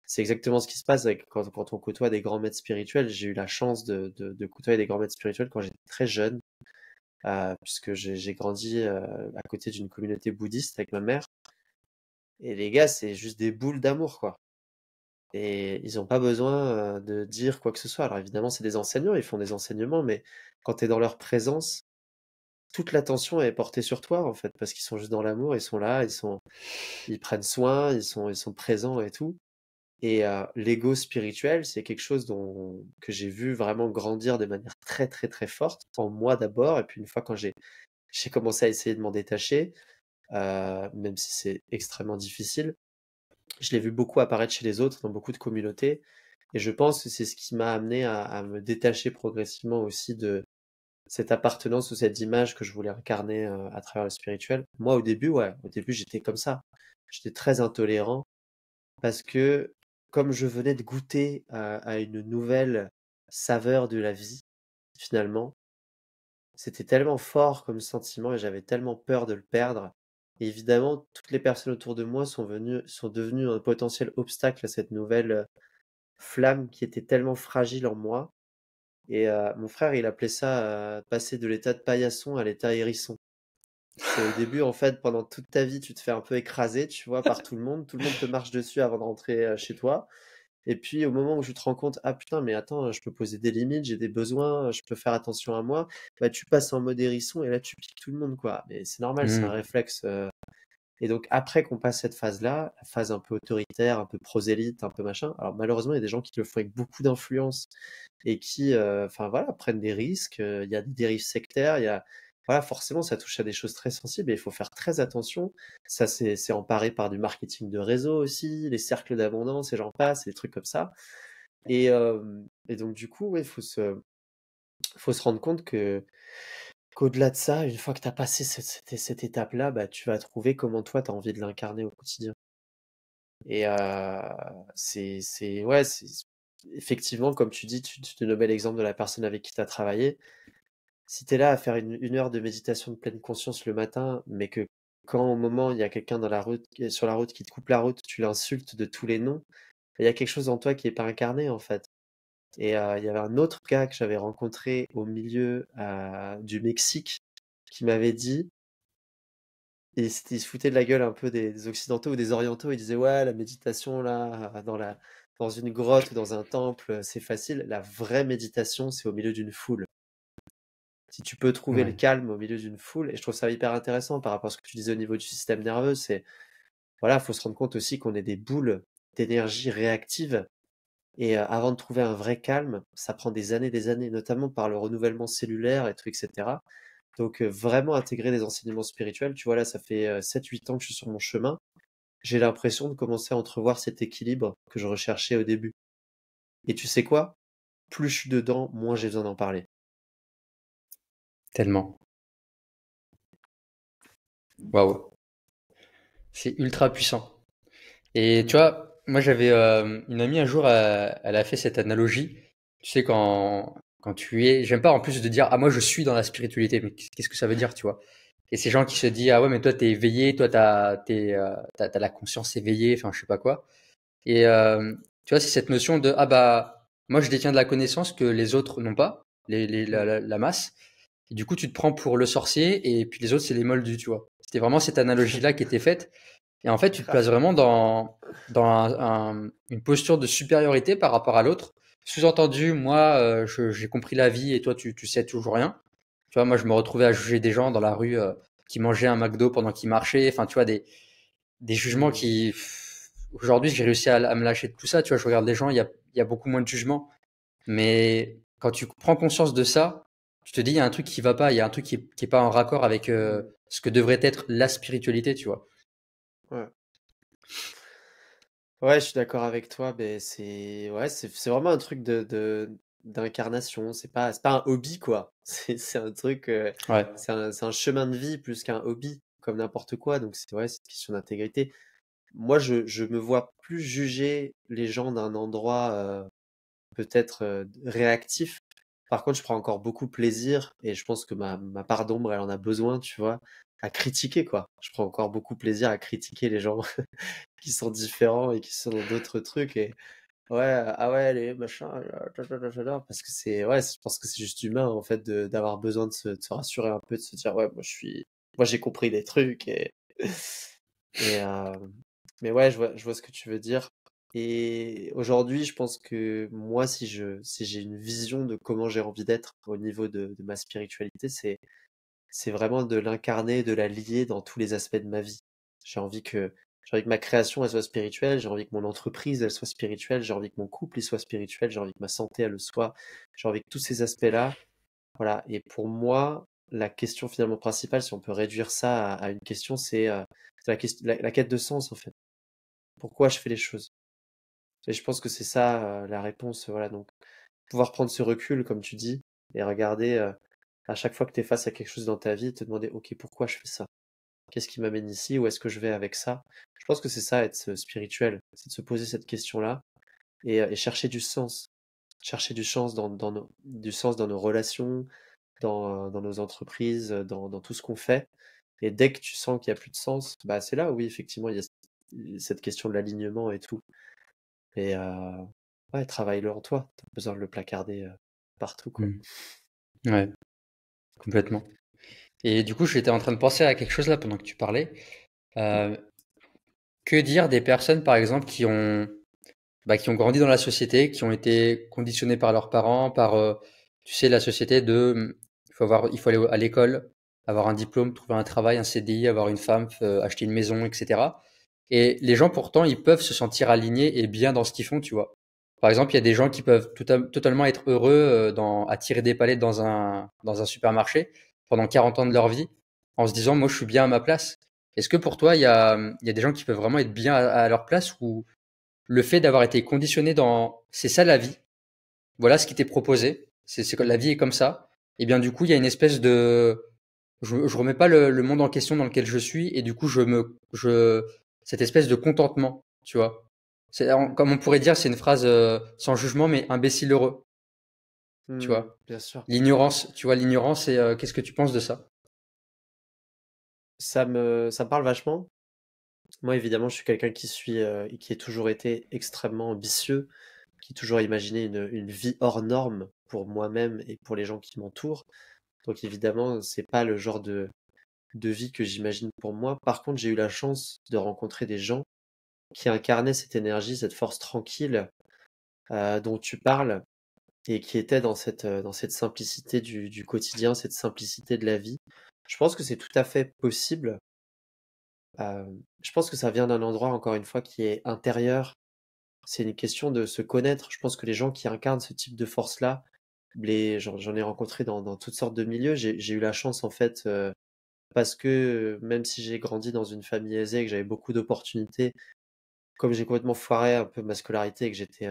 C'est exactement ce qui se passe avec, quand on côtoie des grands maîtres spirituels. J'ai eu la chance de côtoyer des grands maîtres spirituels quand j'étais très jeune, puisque j'ai grandi à côté d'une communauté bouddhiste avec ma mère. Et les gars, c'est juste des boules d'amour, quoi. Et ils n'ont pas besoin de dire quoi que ce soit. Alors évidemment, c'est des enseignants, ils font des enseignements, mais quand tu es dans leur présence, toute l'attention est portée sur toi, en fait, parce qu'ils sont juste dans l'amour, ils sont là, ils prennent soin, ils sont présents et tout. Et l'ego spirituel, c'est quelque chose que j'ai vu vraiment grandir de manière très très très forte, en moi d'abord, et puis une fois quand j'ai commencé à essayer de m'en détacher, même si c'est extrêmement difficile, je l'ai vu beaucoup apparaître chez les autres, dans beaucoup de communautés, et je pense que c'est ce qui m'a amené à me détacher progressivement aussi de cette appartenance ou cette image que je voulais incarner à travers le spirituel. Moi, au début, ouais, au début, j'étais comme ça. J'étais très intolérant parce que comme je venais de goûter à une nouvelle saveur de la vie, finalement, c'était tellement fort comme sentiment et j'avais tellement peur de le perdre. Et évidemment, toutes les personnes autour de moi sont devenues un potentiel obstacle à cette nouvelle flamme qui était tellement fragile en moi. Et mon frère, il appelait ça passer de l'état de paillasson à l'état hérisson. C'est au début, en fait, pendant toute ta vie, tu te fais un peu écraser, tu vois, par tout le monde. Tout le monde te marche dessus avant de rentrer chez toi. Et puis, au moment où tu te rends compte, ah putain, mais attends, je peux poser des limites, j'ai des besoins, je peux faire attention à moi, bah tu passes en mode hérisson et là, tu piques tout le monde, quoi. Mais c'est normal, c'est un Hmm. réflexe. Et donc, après qu'on passe cette phase-là, la phase un peu autoritaire, un peu prosélyte, un peu machin, alors malheureusement, il y a des gens qui le font avec beaucoup d'influence et qui, enfin voilà, prennent des risques. Il y a des dérives sectaires, il y a, voilà, forcément, ça touche à des choses très sensibles et il faut faire très attention. Ça, c'est emparé par du marketing de réseau aussi, les cercles d'abondance et j'en passe, des trucs comme ça. Et donc, du coup, ouais, faut se rendre compte qu'au-delà de ça, une fois que tu as passé cette étape-là, bah, tu vas trouver comment toi, tu as envie de l'incarner au quotidien. Et ouais, effectivement, comme tu dis, tu te nommais l'exemple de la personne avec qui tu as travaillé. Si tu es là à faire une heure de méditation de pleine conscience le matin, mais que quand au moment il y a quelqu'un dans la route, sur la route qui te coupe la route, tu l'insultes de tous les noms, il y a quelque chose en toi qui est pas incarné en fait. Et il y avait un autre gars que j'avais rencontré au milieu du Mexique qui m'avait dit, il se foutait de la gueule un peu des Occidentaux ou des Orientaux, il disait ouais, la méditation là, dans une grotte ou dans un temple, c'est facile. La vraie méditation, c'est au milieu d'une foule. Si tu peux trouver le Ouais. calme au milieu d'une foule, et je trouve ça hyper intéressant par rapport à ce que tu disais au niveau du système nerveux, c'est, voilà, faut se rendre compte aussi qu'on est des boules d'énergie réactive. Et avant de trouver un vrai calme, ça prend des années, notamment par le renouvellement cellulaire et tout, etc. Donc vraiment intégrer des enseignements spirituels. Tu vois, là, ça fait 7-8 ans que je suis sur mon chemin. J'ai l'impression de commencer à entrevoir cet équilibre que je recherchais au début. Et tu sais quoi? Plus je suis dedans, moins j'ai besoin d'en parler. Tellement. Waouh. C'est ultra puissant. Et tu Mm. vois, moi j'avais une amie un jour, elle a fait cette analogie. Tu sais, quand tu es. J'aime pas en plus de dire, ah, moi je suis dans la spiritualité, mais qu'est-ce que ça veut dire, tu vois? Et ces gens qui se disent, ah ouais, mais toi, t'es éveillé, toi, t'as la conscience éveillée, enfin, je sais pas quoi. Et tu vois, c'est cette notion de, ah bah, moi, je détiens de la connaissance que les autres n'ont pas, Mm. la masse. Et du coup, tu te prends pour le sorcier, et puis les autres, c'est les moldus, tu vois. C'était vraiment cette analogie-là qui était faite. Et en fait, tu te places Grave. vraiment dans une posture de supériorité par rapport à l'autre. Sous-entendu, moi, j'ai compris la vie et toi, tu sais toujours rien. Tu vois, moi, je me retrouvais à juger des gens dans la rue qui mangeaient un McDo pendant qu'ils marchaient. Enfin, tu vois, des jugements Mm. qui. Aujourd'hui, j'ai réussi à me lâcher de tout ça. Tu vois, je regarde les gens, il y a beaucoup moins de jugement. Mais quand tu prends conscience de ça, tu te dis, il y a un truc qui va pas, il y a un truc qui est pas en raccord avec Mm. ce que devrait être la spiritualité, tu vois. Ouais. Ouais, je suis d'accord avec toi, mais c'est vraiment un truc d'incarnation. C'est pas un hobby quoi. C'est un truc, Ouais. c'est un chemin de vie plus qu'un hobby, comme n'importe quoi. Donc c'est une question d'intégrité. Moi, je me vois plus juger les gens d'un endroit peut-être réactif. Par contre, je prends encore beaucoup plaisir et je pense que ma part d'ombre, elle en a besoin, tu vois, à critiquer quoi. Je prends encore beaucoup plaisir à critiquer les gens qui sont différents et qui sont dans d'autres trucs et ouais, ah ouais, les machins, parce que je pense que c'est juste humain en fait d'avoir besoin de se rassurer un peu, de se dire ouais, moi j'ai compris des trucs et mais ouais, je vois ce que tu veux dire. Et aujourd'hui, je pense que moi, si j'ai une vision de comment j'ai envie d'être au niveau de ma spiritualité, c'est vraiment de l'incarner, de la lier dans tous les aspects de ma vie. J'ai envie que ma création, elle soit spirituelle, j'ai envie que mon entreprise, elle soit spirituelle, j'ai envie que mon couple, il soit spirituel, j'ai envie que ma santé, elle le soit, j'ai envie que tous ces aspects-là, voilà. Et pour moi, la question finalement principale, si on peut réduire ça à une question, c'est la quête de sens, en fait. Pourquoi je fais les choses? Et je pense que c'est ça, la réponse, voilà. Donc, pouvoir prendre ce recul, comme tu dis, et regarder, à chaque fois que tu es face à quelque chose dans ta vie, te demander, OK, pourquoi je fais ça? Qu'est-ce qui m'amène ici? Où est-ce que je vais avec ça? Je pense que c'est ça, être spirituel, c'est de se poser cette question-là et chercher du sens. Chercher du sens du sens dans nos relations, dans nos entreprises, dans tout ce qu'on fait. Et dès que tu sens qu'il n'y a plus de sens, bah c'est là, oui, effectivement, il y a cette question de l'alignement et tout. Et ouais, travaille-le en toi. T'as pas besoin de le placarder partout, quoi. Mm. Ouais, complètement. Et du coup, j'étais en train de penser à quelque chose là pendant que tu parlais. Euh, que dire des personnes, par exemple, qui ont grandi dans la société, qui ont été conditionnées par leurs parents, par, tu sais, la société il faut aller à l'école, avoir un diplôme, trouver un travail, un CDI, avoir une femme, acheter une maison, etc. Et les gens, pourtant, ils peuvent se sentir alignés et bien dans ce qu'ils font, tu vois. Par exemple, il y a des gens qui peuvent totalement être heureux à tirer des palettes dans un supermarché pendant 40 ans de leur vie en se disant, moi, je suis bien à ma place. Est-ce que pour toi, il y a des gens qui peuvent vraiment être bien à leur place ou le fait d'avoir été conditionné c'est ça la vie, voilà ce qui t'est proposé, c'est que la vie est comme ça, et bien du coup, il y a une espèce de, je remets pas le monde en question dans lequel je suis, et du coup, cette espèce de contentement, tu vois. Mm. Comme on pourrait dire, c'est une phrase sans jugement, mais imbécile heureux, tu Mm, vois. bien sûr. L'ignorance, tu vois, l'ignorance, et qu'est-ce que tu penses de ça? Ça me parle vachement. Moi, évidemment, je suis quelqu'un qui a toujours été extrêmement ambitieux, qui a toujours imaginé une vie hors norme pour moi-même et pour les gens qui m'entourent. Donc, évidemment, c'est pas le genre de vie que j'imagine pour moi. Par contre, j'ai eu la chance de rencontrer des gens qui incarnaient cette énergie, cette force tranquille dont tu parles et qui étaient dans cette simplicité du quotidien, cette simplicité de la vie. Je pense que c'est tout à fait possible. Je pense que ça vient d'un endroit, encore une fois, qui est intérieur. C'est une question de se connaître. Je pense que les gens qui incarnent ce type de force-là, j'en ai rencontré dans toutes sortes de milieux. J'ai eu la chance, en fait, parce que même si j'ai grandi dans une famille aisée et que j'avais beaucoup d'opportunités, comme j'ai complètement foiré un peu ma scolarité et que j'étais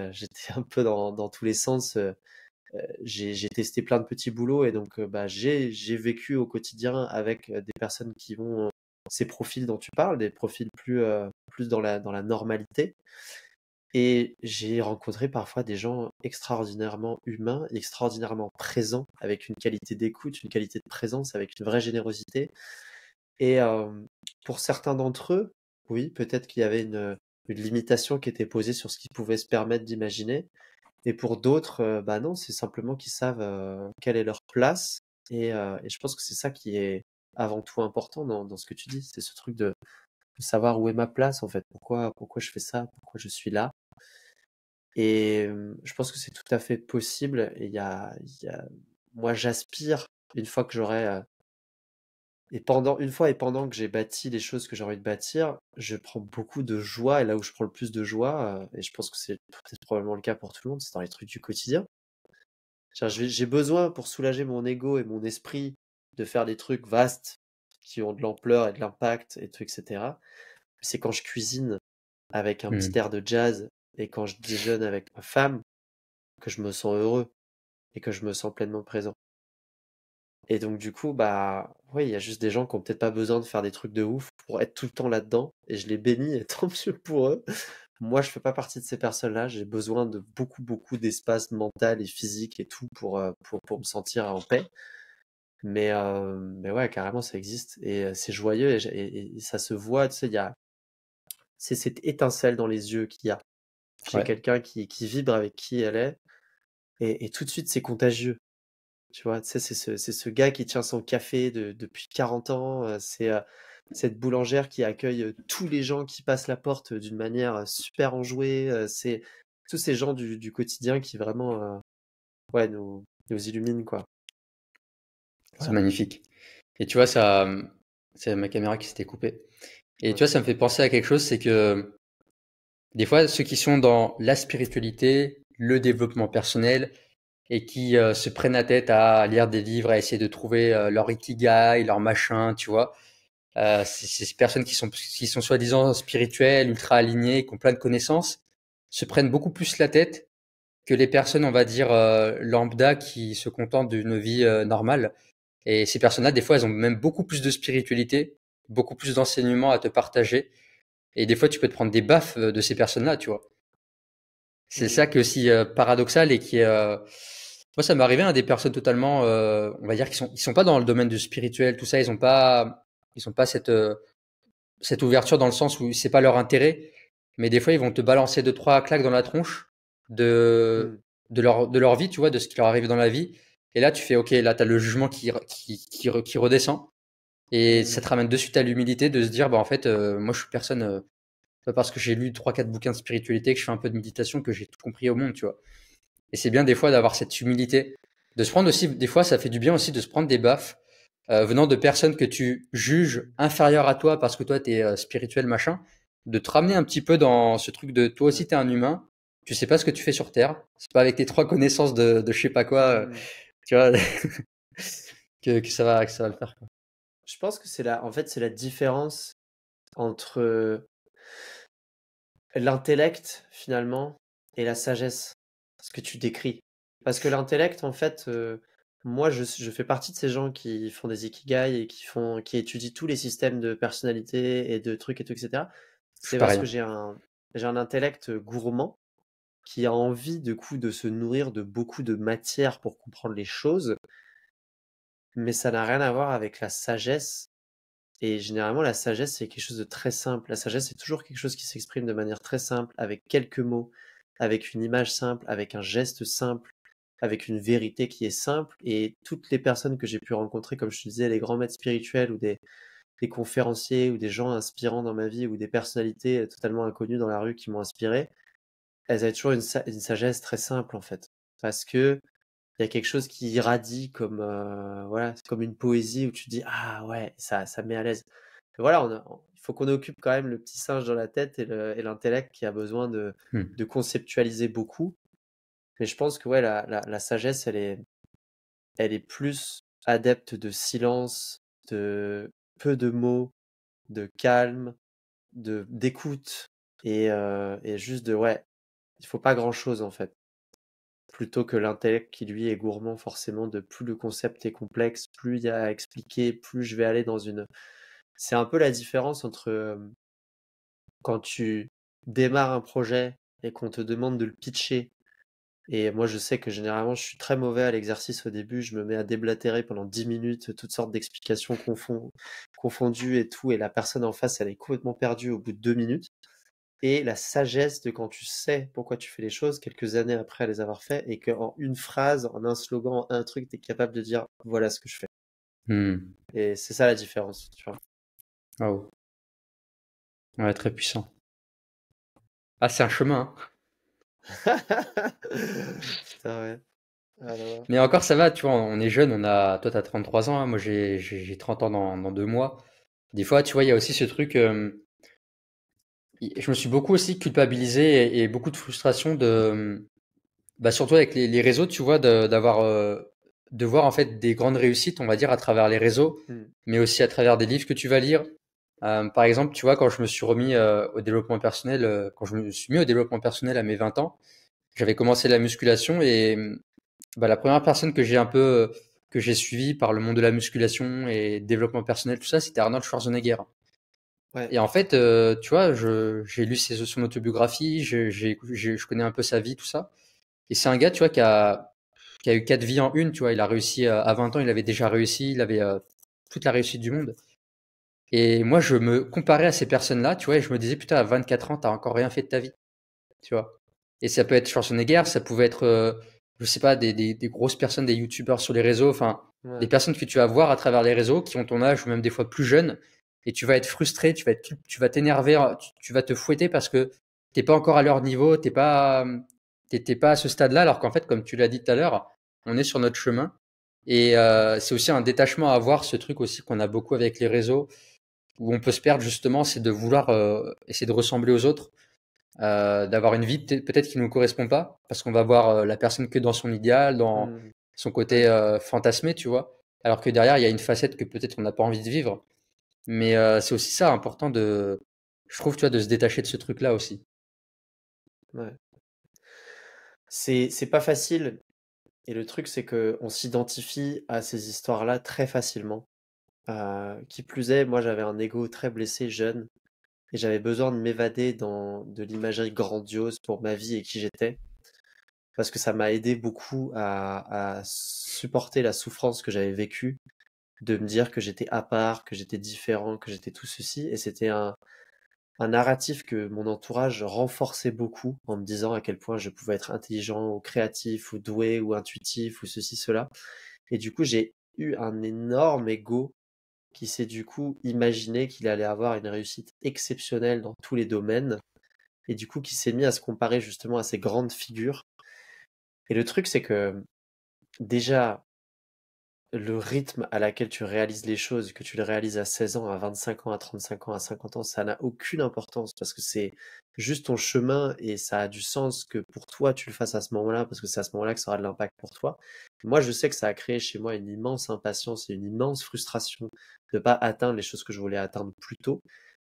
un peu dans tous les sens, j'ai testé plein de petits boulots et donc bah, j'ai vécu au quotidien avec des personnes qui ont ces profils dont tu parles, des profils plus dans la normalité. Et j'ai rencontré parfois des gens extraordinairement humains, extraordinairement présents, avec une qualité d'écoute, une qualité de présence, avec une vraie générosité. Et pour certains d'entre eux, oui, peut-être qu'il y avait une limitation qui était posée sur ce qu'ils pouvaient se permettre d'imaginer. Et pour d'autres, bah non, c'est simplement qu'ils savent quelle est leur place. Et je pense que c'est ça qui est avant tout important dans ce que tu dis. C'est ce truc de savoir où est ma place, en fait. Pourquoi je fais ça? Pourquoi je suis là? Et je pense que c'est tout à fait possible. Et moi, j'aspire, une fois que j'aurai et pendant que j'ai bâti les choses que j'ai envie de bâtir, je prends beaucoup de joie. Et là où je prends le plus de joie, et je pense que c'est peut-être probablement le cas pour tout le monde, c'est dans les trucs du quotidien. J'ai besoin pour soulager mon ego et mon esprit de faire des trucs vastes qui ont de l'ampleur et de l'impact et tout, etc. C'est quand je cuisine avec un petit Hmm. air de jazz et quand je déjeune avec ma femme que je me sens heureux et que je me sens pleinement présent. Et donc du coup, bah oui, il y a juste des gens qui ont peut-être pas besoin de faire des trucs de ouf pour être tout le temps là-dedans, et je les bénis et tant mieux pour eux. Moi, je fais pas partie de ces personnes-là, j'ai besoin de beaucoup d'espace mental et physique et tout pour me sentir en paix. Mais ouais, carrément, ça existe et c'est joyeux et ça se voit, tu sais, c'est cette étincelle dans les yeux qu'il y a chez Ouais. quelqu'un qui vibre avec qui elle est et tout de suite, c'est contagieux. Tu vois, tu sais, c'est ce gars qui tient son café depuis 40 ans, c'est cette boulangère qui accueille tous les gens qui passent la porte d'une manière super enjouée, c'est tous ces gens du quotidien qui vraiment ouais, nous illuminent, quoi. C'est Voilà. magnifique. Et tu vois, ça, c'est ma caméra qui s'était coupée. Et tu vois, Ok. ça me fait penser à quelque chose, c'est que des fois, ceux qui sont dans la spiritualité, le développement personnel, et qui se prennent la tête à lire des livres, à essayer de trouver leur ikigai, leur machin, tu vois. C'est ces personnes qui sont soi-disant spirituelles, ultra alignées, qui ont plein de connaissances, se prennent beaucoup plus la tête que les personnes, on va dire, lambda qui se contentent d'une vie normale. Et ces personnes-là, des fois, elles ont même beaucoup plus de spiritualité, beaucoup plus d'enseignements à te partager. Et des fois, tu peux te prendre des baffes de ces personnes-là, tu vois. C'est Mm. ça qui est aussi paradoxal et qui est... Moi, ça m'est arrivé à des personnes totalement, on va dire, ils sont pas dans le domaine du spirituel, tout ça, ils ont pas cette ouverture dans le sens où c'est pas leur intérêt, mais des fois, ils vont te balancer deux, trois claques dans la tronche de, Mm. de leur vie, tu vois, de ce qui leur arrive dans la vie. Et là, tu fais, OK, là, tu as le jugement qui redescend. Et ça Mm. te ramène de suite à l'humilité de se dire, bah, en fait, moi, je suis personne, pas parce que j'ai lu trois, quatre bouquins de spiritualité, que je fais un peu de méditation, que j'ai tout compris au monde, tu vois. Et c'est bien, des fois, d'avoir cette humilité. De se prendre aussi, des fois, ça fait du bien aussi de se prendre des baffes, venant de personnes que tu juges inférieures à toi parce que toi, t'es spirituel, machin, de te ramener un petit peu dans ce truc de toi Ouais. aussi, t'es un humain, tu sais pas ce que tu fais sur Terre, c'est pas avec tes trois connaissances de je sais pas quoi, Mm. tu vois, que ça va le faire, quoi. Je pense que en fait, c'est la différence entre l'intellect, finalement, et la sagesse, ce que tu décris. Parce que l'intellect, en fait, moi, je fais partie de ces gens qui font des ikigai et qui étudient tous les systèmes de personnalité et de trucs et tout, etc. Je suis C'est parce pareil, que hein. j'ai un intellect gourmand qui a envie, de coup, de se nourrir de beaucoup de matière pour comprendre les choses, mais ça n'a rien à voir avec la sagesse. Et généralement, la sagesse, c'est quelque chose de très simple. La sagesse, c'est toujours quelque chose qui s'exprime de manière très simple, avec quelques mots, avec une image simple, avec un geste simple, avec une vérité qui est simple. Et toutes les personnes que j'ai pu rencontrer, comme je te disais, les grands maîtres spirituels ou des conférenciers ou des gens inspirants dans ma vie ou des personnalités totalement inconnues dans la rue qui m'ont inspiré, elles avaient toujours une sagesse très simple, en fait. Parce que il y a quelque chose qui irradie comme, voilà, c'est comme une poésie où tu te dis: «Ah ouais, ça me met à l'aise». Et voilà, il faut qu'on occupe quand même le petit singe dans la tête et l'intellect qui a besoin de Hmm. de conceptualiser beaucoup. Mais je pense que ouais, la sagesse, elle est plus adepte de silence, de peu de mots, de calme, d'écoute et juste ouais, il faut pas grand-chose en fait. Plutôt que l'intellect qui lui est gourmand forcément de plus le concept est complexe, plus il y a à expliquer, plus je vais aller dans une... C'est un peu la différence entre quand tu démarres un projet et qu'on te demande de le pitcher Et moi, je sais que généralement, je suis très mauvais à l'exercice au début. Je me mets à déblatérer pendant 10 minutes, toutes sortes d'explications confondues et tout. Et la personne en face, elle est complètement perdue au bout de 2 minutes. Et la sagesse de quand tu sais pourquoi tu fais les choses, quelques années après les avoir fait, et qu'en une phrase, en un slogan, en un truc, tu es capable de dire, voilà ce que je fais. Hmm. Et c'est ça la différence, tu vois. Waouh. Ouais, très puissant. Ah, c'est un chemin, hein. Putain, ouais. Ah là là. Mais encore, ça va, tu vois, on est jeune, toi, t'as 33 ans, hein, moi, j'ai 30 ans dans 2 mois. Des fois, tu vois, il y a aussi ce truc, je me suis beaucoup aussi culpabilisé et beaucoup de frustration bah, surtout avec les réseaux, tu vois, de voir, en fait, des grandes réussites, on va dire, à travers les réseaux, Hmm. mais aussi à travers des livres que tu vas lire. Par exemple, tu vois, quand je me suis remis au développement personnel, quand je me suis mis au développement personnel à mes 20 ans, j'avais commencé la musculation et bah, la première personne que j'ai un peu que j'ai suivie par le monde de la musculation et développement personnel, tout ça, c'était Arnold Schwarzenegger. Ouais. Et en fait, tu vois, j'ai lu son autobiographie, je connais un peu sa vie, tout ça. Et c'est un gars, tu vois, qui a eu 4 vies en une, tu vois. Il a réussi à 20 ans, il avait déjà réussi, il avait toute la réussite du monde. Et moi, je me comparais à ces personnes-là, tu vois, et je me disais, putain, à 24 ans, t'as encore rien fait de ta vie, tu vois. Et ça peut être Schwarzenegger, ça pouvait être, je sais pas, des grosses personnes, des youtubeurs sur les réseaux, enfin, des Ouais. personnes que tu vas voir à travers les réseaux, qui ont ton âge ou même des fois plus jeunes, et tu vas être frustré, tu vas t'énerver, tu vas te fouetter parce que t'es pas encore à leur niveau, t'es pas à ce stade-là, alors qu'en fait, comme tu l'as dit tout à l'heure, on est sur notre chemin. Et c'est aussi un détachement à avoir, ce truc aussi qu'on a beaucoup avec les réseaux, où on peut se perdre justement, c'est de vouloir essayer de ressembler aux autres, d'avoir une vie peut-être qui ne nous correspond pas, parce qu'on va voir la personne que dans son idéal, dans Hmm. son côté Ouais. fantasmé, tu vois, alors que derrière, il y a une facette que peut-être on n'a pas envie de vivre. Mais c'est aussi ça, important je trouve, tu vois, de se détacher de ce truc-là aussi. Ouais. C'est pas facile. Et le truc, c'est que on s'identifie à ces histoires-là très facilement. Qui plus est, moi j'avais un ego très blessé jeune et j'avais besoin de m'évader dans de l'imagerie grandiose pour ma vie et qui j'étais, parce que ça m'a aidé beaucoup à supporter la souffrance que j'avais vécue, de me dire que j'étais à part, que j'étais différent, que j'étais tout ceci, et c'était un narratif que mon entourage renforçait beaucoup en me disant à quel point je pouvais être intelligent ou créatif ou doué ou intuitif ou ceci, cela. Et du coup, j'ai eu un énorme ego qui s'est du coup imaginé qu'il allait avoir une réussite exceptionnelle dans tous les domaines, et du coup qui s'est mis à se comparer justement à ces grandes figures. Et le truc, c'est que déjà, le rythme à laquelle tu réalises les choses, que tu le réalises à 16 ans, à 25 ans, à 35 ans, à 50 ans, ça n'a aucune importance parce que c'est juste ton chemin et ça a du sens que pour toi tu le fasses à ce moment-là parce que c'est à ce moment-là que ça aura de l'impact pour toi. Moi, je sais que ça a créé chez moi une immense impatience et une immense frustration de ne pas atteindre les choses que je voulais atteindre plus tôt.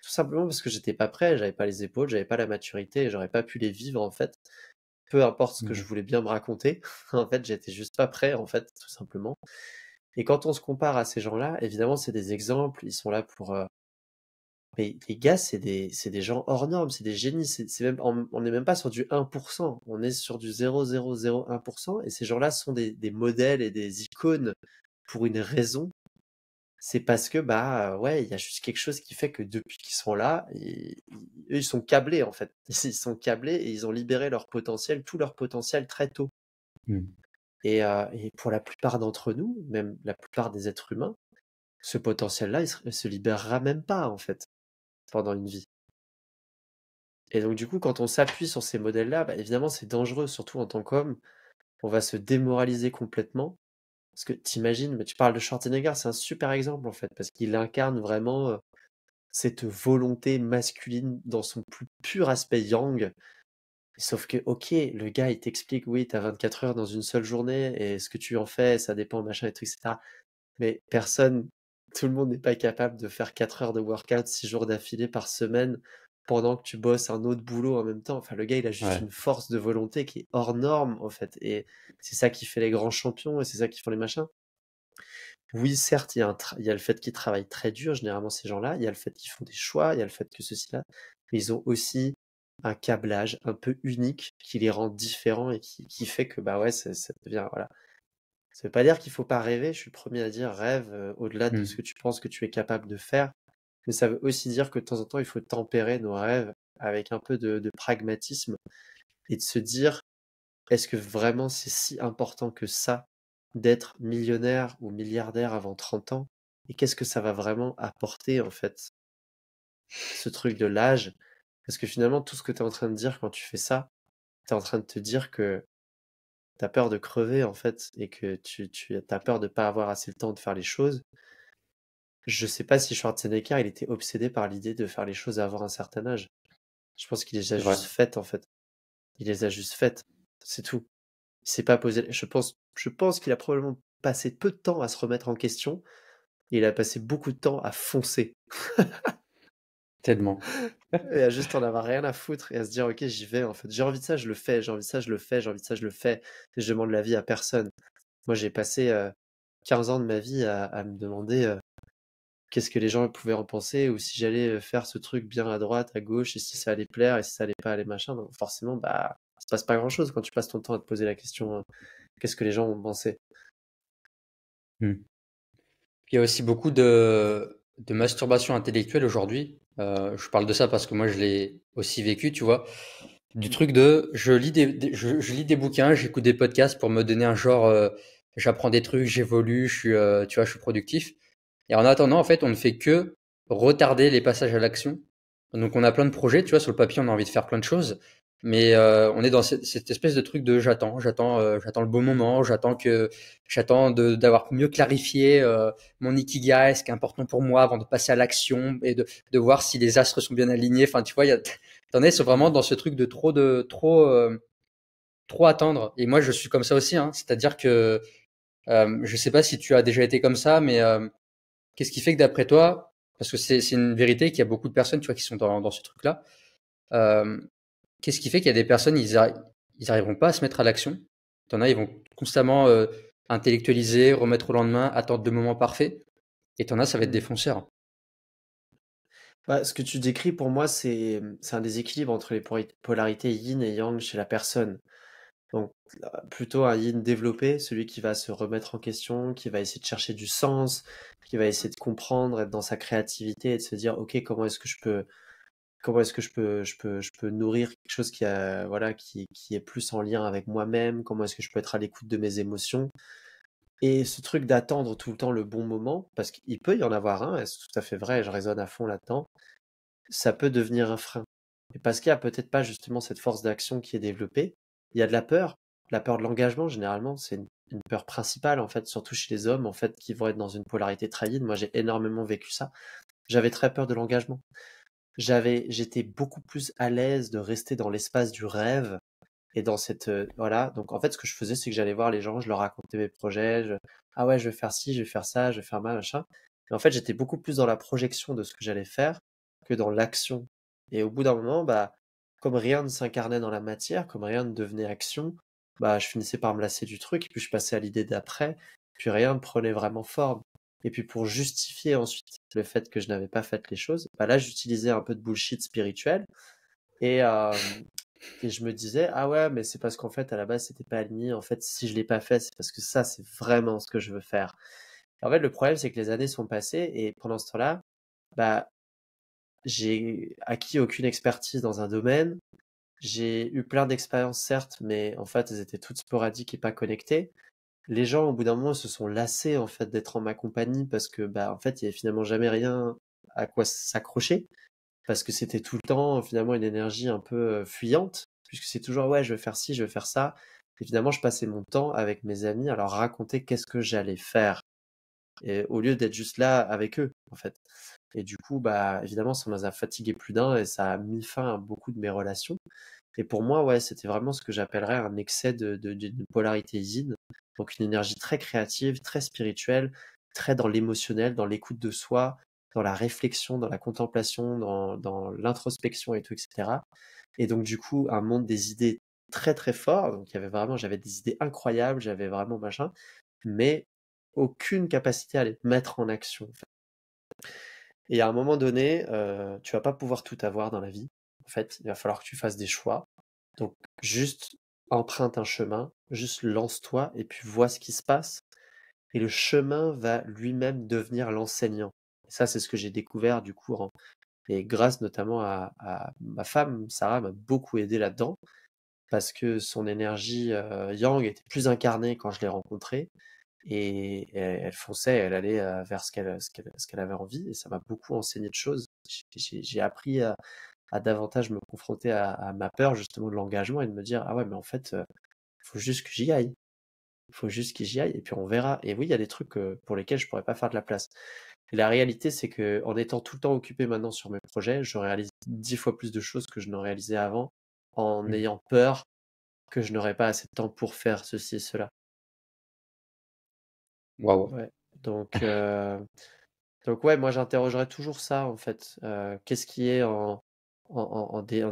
Tout simplement parce que j'étais pas prêt, j'avais pas les épaules, j'avais pas la maturité et j'aurais pas pu les vivre en fait. Peu importe ce que je Mhm. voulais bien me raconter, en fait, j'étais juste pas prêt en fait, tout simplement. Et quand on se compare à ces gens-là, évidemment, c'est des exemples, ils sont là pour... Mais les gars, c'est des gens hors normes, c'est des génies, c'est même, on n'est même pas sur du 1%, on est sur du 0,001%, et ces gens-là sont des modèles et des icônes pour une raison, c'est parce que, bah, ouais, il y a juste quelque chose qui fait que depuis qu'ils sont là, eux, ils sont câblés, en fait. Ils sont câblés et ils ont libéré leur potentiel, tout leur potentiel très tôt. Mhm. Et pour la plupart d'entre nous, même la plupart des êtres humains, ce potentiel-là, il se libérera même pas, en fait, pendant une vie. Et donc, du coup, quand on s'appuie sur ces modèles-là, bah, évidemment, c'est dangereux, surtout en tant qu'homme. On va se démoraliser complètement. Parce que t'imagines, mais tu parles de Schwarzenegger, c'est un super exemple, en fait, parce qu'il incarne vraiment cette volonté masculine dans son plus pur aspect yang. Sauf que, ok, le gars, il t'explique, oui, t'as 24 heures dans une seule journée, et ce que tu en fais, ça dépend, machin, et tout, etc. Mais tout le monde n'est pas capable de faire 4 heures de workout 6 jours d'affilée par semaine pendant que tu bosses un autre boulot en même temps. Enfin, le gars, il a juste Ouais. une force de volonté qui est hors norme, en fait. Et c'est ça qui fait les grands champions et c'est ça qui font les machins. Oui, certes, il y a le fait qu'ils travaillent très dur, généralement, ces gens-là. Il y a le fait qu'ils font des choix, il y a le fait que ceci-là. Mais ils ont aussi un câblage un peu unique qui les rend différents et qui fait que bah ouais, ça devient voilà. Ça veut pas dire qu'il faut pas rêver, je suis le premier à dire rêve au-delà de ce Hmm. que tu penses que tu es capable de faire, mais ça veut aussi dire que de temps en temps, il faut tempérer nos rêves avec un peu de pragmatisme et de se dire, est-ce que vraiment c'est si important que ça d'être millionnaire ou milliardaire avant 30 ans? Et qu'est-ce que ça va vraiment apporter en fait, ce truc de l'âge? Parce que finalement, tout ce que tu es en train de dire quand tu fais ça, tu es en train de te dire que tu as peur de crever en fait et que tu as peur de pas avoir assez le temps de faire les choses. Je sais pas si Schwarzenegger, il était obsédé par l'idée de faire les choses avant un certain âge. Je pense qu'il les a C'est vrai. juste faites en fait. Il les a juste faites, c'est tout. Il s'est pas posé. Je pense qu'il a probablement passé peu de temps à se remettre en question et il a passé beaucoup de temps à foncer Tellement. et à juste en avoir rien à foutre et à se dire ok j'y vais en fait. J'ai envie de ça, je le fais. J'ai envie de ça, je le fais. J'ai envie de ça, je le fais. Et je demande l'avis à personne. Moi j'ai passé 15 ans de ma vie à me demander qu'est-ce que les gens pouvaient en penser ou si j'allais faire ce truc bien à droite, à gauche et si ça allait plaire et si ça allait pas aller machin. Donc forcément bah ça se passe pas grand-chose quand tu passes ton temps à te poser la question qu'est-ce que les gens vont penser. Hmm. Il y a aussi beaucoup de masturbation intellectuelle aujourd'hui. Je parle de ça parce que moi, je l'ai aussi vécu, tu vois. Du truc de, je lis des bouquins, j'écoute des podcasts pour me donner un genre, j'apprends des trucs, j'évolue, tu vois, je suis productif. Et en attendant, en fait, on ne fait que retarder les passages à l'action. Donc, on a plein de projets, tu vois, sur le papier, on a envie de faire plein de choses. Mais on est dans cette espèce de truc de j'attends le bon moment, j'attends d'avoir mieux clarifié mon ikigai, ce qui est important pour moi avant de passer à l'action et de voir si les astres sont bien alignés. Enfin, tu vois, t'en es vraiment dans ce truc trop attendre. Et moi, je suis comme ça aussi, hein. C'est-à-dire que je sais pas si tu as déjà été comme ça, mais qu'est-ce qui fait que d'après toi, parce que c'est une vérité qu'il y a beaucoup de personnes, tu vois, qui sont dans ce truc-là. Euh, Qu'est-ce qui fait qu'il y a des personnes, ils arriveront pas à se mettre à l'action. T'en as, ils vont constamment intellectualiser, remettre au lendemain, attendre le moment parfait. Et t'en as, ça va être des Hmm. fonceurs. Bah, ce que tu décris pour moi, c'est un déséquilibre entre les polarités yin et yang chez la personne. Donc, plutôt un yin développé, celui qui va se remettre en question, qui va essayer de chercher du sens, qui va essayer de comprendre, être dans sa créativité et de se dire, OK, comment est-ce que je peux nourrir quelque chose voilà, qui est plus en lien avec moi-même, comment est-ce que je peux être à l'écoute de mes émotions. Et ce truc d'attendre tout le temps le bon moment, parce qu'il peut y en avoir un, et c'est tout à fait vrai, je résonne à fond là-dedans, ça peut devenir un frein. Et parce qu'il y a peut-être pas justement cette force d'action qui est développée, il y a de la peur de l'engagement généralement, c'est une peur principale en fait, surtout chez les hommes en fait qui vont être dans une polarité trahie. Moi j'ai énormément vécu ça. J'avais très peur de l'engagement. J'étais beaucoup plus à l'aise de rester dans l'espace du rêve et dans voilà. Donc en fait ce que je faisais c'est que j'allais voir les gens, je leur racontais mes projets, ah ouais je vais faire ci, je vais faire ça, je vais faire machin. Et en fait j'étais beaucoup plus dans la projection de ce que j'allais faire que dans l'action. Et au bout d'un moment, bah, comme rien ne s'incarnait dans la matière, comme rien ne devenait action, bah, je finissais par me lasser du truc, et puis je passais à l'idée d'après, puis rien ne prenait vraiment forme. Et puis pour justifier ensuite le fait que je n'avais pas fait les choses, bah là j'utilisais un peu de bullshit spirituel, et, euh, et je me disais, ah ouais, mais c'est parce qu'en fait à la base c'était pas aligné, en fait si je l'ai pas fait, c'est parce que ça c'est vraiment ce que je veux faire. Et en fait le problème c'est que les années sont passées, et pendant ce temps-là, bah, j'ai acquis aucune expertise dans un domaine. J'ai eu plein d'expériences, certes, mais en fait, elles étaient toutes sporadiques et pas connectées. Les gens, au bout d'un moment, se sont lassés en fait d'être en ma compagnie parce que, bah, en fait, il y avait finalement jamais rien à quoi s'accrocher parce que c'était tout le temps finalement une énergie un peu fuyante puisque c'est toujours ouais, je vais faire ci, je vais faire ça. Et finalement, je passais mon temps avec mes amis à leur raconter qu'est-ce que j'allais faire et au lieu d'être juste là avec eux, en fait. Et du coup, bah, évidemment, ça m'a fatigué plus d'un et ça a mis fin à beaucoup de mes relations. Et pour moi, ouais, c'était vraiment ce que j'appellerais un excès d'une polarité yin. Donc une énergie très créative, très spirituelle, très dans l'émotionnel, dans l'écoute de soi, dans la réflexion, dans la contemplation, dans l'introspection et tout, etc. Et donc du coup, un monde des idées très très fort. Donc il y avait vraiment, j'avais des idées incroyables, j'avais vraiment machin, mais aucune capacité à les mettre en action. Et à un moment donné, tu vas pas pouvoir tout avoir dans la vie, en En fait, il va falloir que tu fasses des choix. Donc, juste emprunte un chemin, juste lance-toi et puis vois ce qui se passe. Et le chemin va lui-même devenir l'enseignant. Et ça, c'est ce que j'ai découvert du coup. Et grâce notamment à ma femme, Sarah m'a beaucoup aidé là-dedans parce que son énergie yang était plus incarnée quand je l'ai rencontrée et elle fonçait, elle allait vers ce qu'elle avait envie et ça m'a beaucoup enseigné de choses. J'ai appris à davantage me confronter à ma peur justement de l'engagement et de me dire ah ouais mais en fait faut juste que j'y aille. Il faut juste que j'y aille et puis on verra. Et oui, il y a des trucs pour lesquels je pourrais pas faire de la place. Et la réalité, c'est que en étant tout le temps occupé maintenant sur mes projets, je réalise 10 fois plus de choses que je n'en réalisais avant, en Mm. ayant peur que je n'aurais pas assez de temps pour faire ceci et cela. Waouh. Ouais. Donc, donc ouais, moi j'interrogerais toujours ça en fait. Qu'est-ce qui est en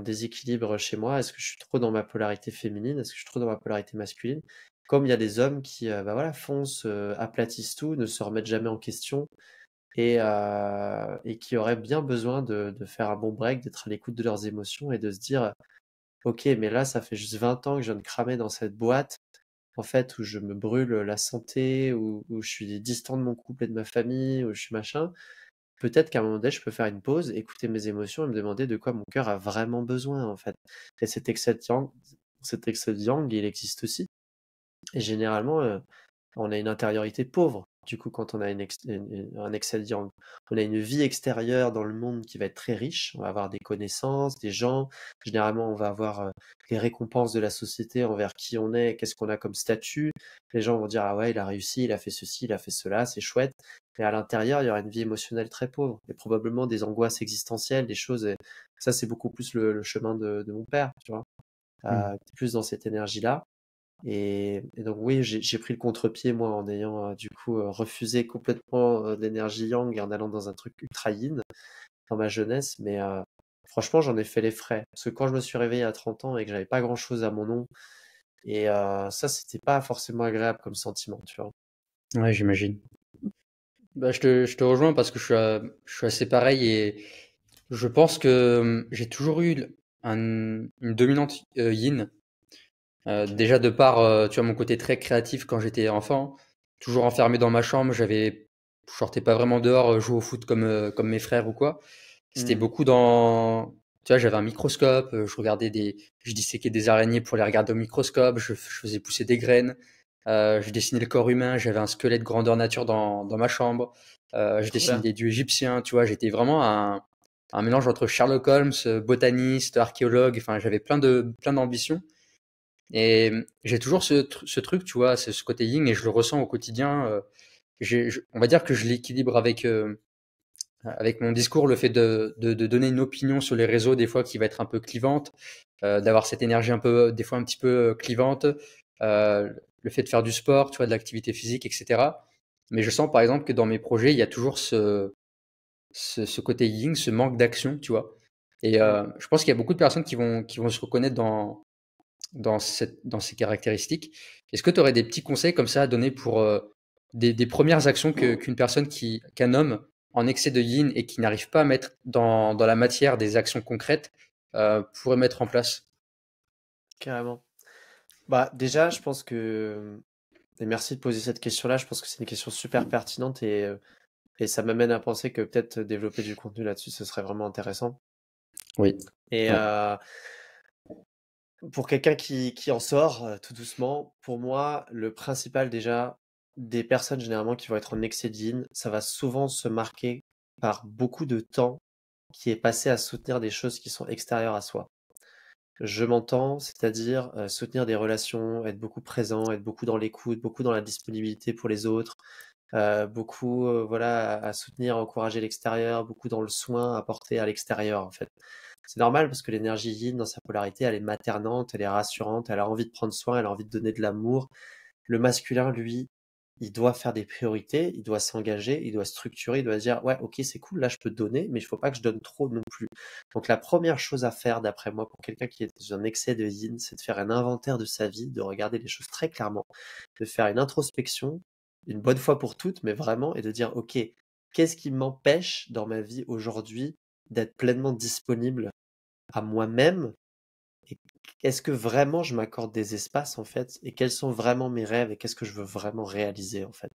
déséquilibre chez moi? Est-ce que je suis trop dans ma polarité féminine? Est-ce que je suis trop dans ma polarité masculine? Comme il y a des hommes qui bah voilà, foncent, aplatissent tout, ne se remettent jamais en question et qui auraient bien besoin de faire un bon break, d'être à l'écoute de leurs émotions et de se dire, ok, mais là ça fait juste 20 ans que je viens de cramer dans cette boîte, en fait, où je me brûle la santé, où je suis distant de mon couple et de ma famille, où je suis machin. Peut-être qu'à un moment donné, je peux faire une pause, écouter mes émotions et me demander de quoi mon cœur a vraiment besoin, en fait. Et cet excès de yang, il existe aussi. Et généralement, on a une intériorité pauvre. Du coup, quand on a un excès de yang, on a une vie extérieure dans le monde qui va être très riche. On va avoir des connaissances, des gens. Généralement, on va avoir les récompenses de la société envers qui on est, qu'est-ce qu'on a comme statut. Les gens vont dire, ah ouais, il a réussi, il a fait ceci, il a fait cela, c'est chouette. Et à l'intérieur, il y aura une vie émotionnelle très pauvre. Et probablement des angoisses existentielles, des choses. Et ça, c'est beaucoup plus le chemin de mon père, tu vois. Mm. Plus dans cette énergie-là. Et donc oui, j'ai pris le contre-pied moi en ayant du coup refusé complètement l'énergie yang et en allant dans un truc ultra yin dans ma jeunesse. Mais franchement, j'en ai fait les frais. Parce que quand je me suis réveillé à 30 ans et que j'avais pas grand-chose à mon nom, et ça, c'était pas forcément agréable comme sentiment, tu vois. Ouais, j'imagine. Bah, je te rejoins parce que je suis assez pareil et je pense que j'ai toujours eu une dominante yin. Déjà de par, tu vois, mon côté très créatif quand j'étais enfant, toujours enfermé dans ma chambre, je sortais pas vraiment dehors jouer au foot comme mes frères ou quoi. C'était Hmm. beaucoup dans, tu vois, j'avais un microscope, je disséquais des araignées pour les regarder au microscope, je faisais pousser des graines, je dessinais le corps humain, j'avais un squelette grandeur nature dans ma chambre, je Trop dessinais bien. des dieux égyptiens, tu vois, j'étais vraiment un mélange entre Sherlock Holmes, botaniste, archéologue, enfin, j'avais plein d'ambitions. Et j'ai toujours ce truc, tu vois, ce côté yin et je le ressens au quotidien. On va dire que je l'équilibre avec mon discours, le fait de donner une opinion sur les réseaux, des fois qui va être un peu clivante, d'avoir cette énergie un peu, des fois un petit peu clivante, le fait de faire du sport, tu vois, de l'activité physique, etc. Mais je sens par exemple que dans mes projets, il y a toujours ce côté yin, ce manque d'action, tu vois. Et Hmm. je pense qu'il y a beaucoup de personnes qui vont se reconnaître dans ces caractéristiques. Est-ce que tu aurais des petits conseils comme ça à donner pour des premières actions qu'une personne qu'un homme en excès de yin et qui n'arrive pas à mettre dans la matière des actions concrètes pourrait mettre en place? Carrément. Bah déjà, je pense que et merci de poser cette question-là. Je pense que c'est une question super pertinente et ça m'amène à penser que peut-être développer du contenu là-dessus, ce serait vraiment intéressant. Oui. Et Ouais. pour quelqu'un qui en sort tout doucement, pour moi, le principal déjà, des personnes généralement qui vont être en excès de yin, ça va souvent se marquer par beaucoup de temps qui est passé à soutenir des choses qui sont extérieures à soi. Je m'entends, c'est-à-dire soutenir des relations, être beaucoup présent, être beaucoup dans l'écoute, beaucoup dans la disponibilité pour les autres, beaucoup voilà, à soutenir, à encourager l'extérieur, beaucoup dans le soin apporté à l'extérieur en fait. C'est normal parce que l'énergie yin dans sa polarité, elle est maternante, elle est rassurante, elle a envie de prendre soin, elle a envie de donner de l'amour. Le masculin, lui, il doit faire des priorités, il doit s'engager, il doit structurer, il doit dire ouais, ok, c'est cool, là je peux donner, mais il faut pas que je donne trop non plus. Donc la première chose à faire, d'après moi, pour quelqu'un qui est dans un excès de yin, c'est de faire un inventaire de sa vie, de regarder les choses très clairement, de faire une introspection, une bonne fois pour toutes, mais vraiment, et de dire ok, qu'est-ce qui m'empêche dans ma vie aujourd'hui d'être pleinement disponible à moi-même et est-ce que vraiment je m'accorde des espaces en fait et quels sont vraiment mes rêves et qu'est-ce que je veux vraiment réaliser en fait.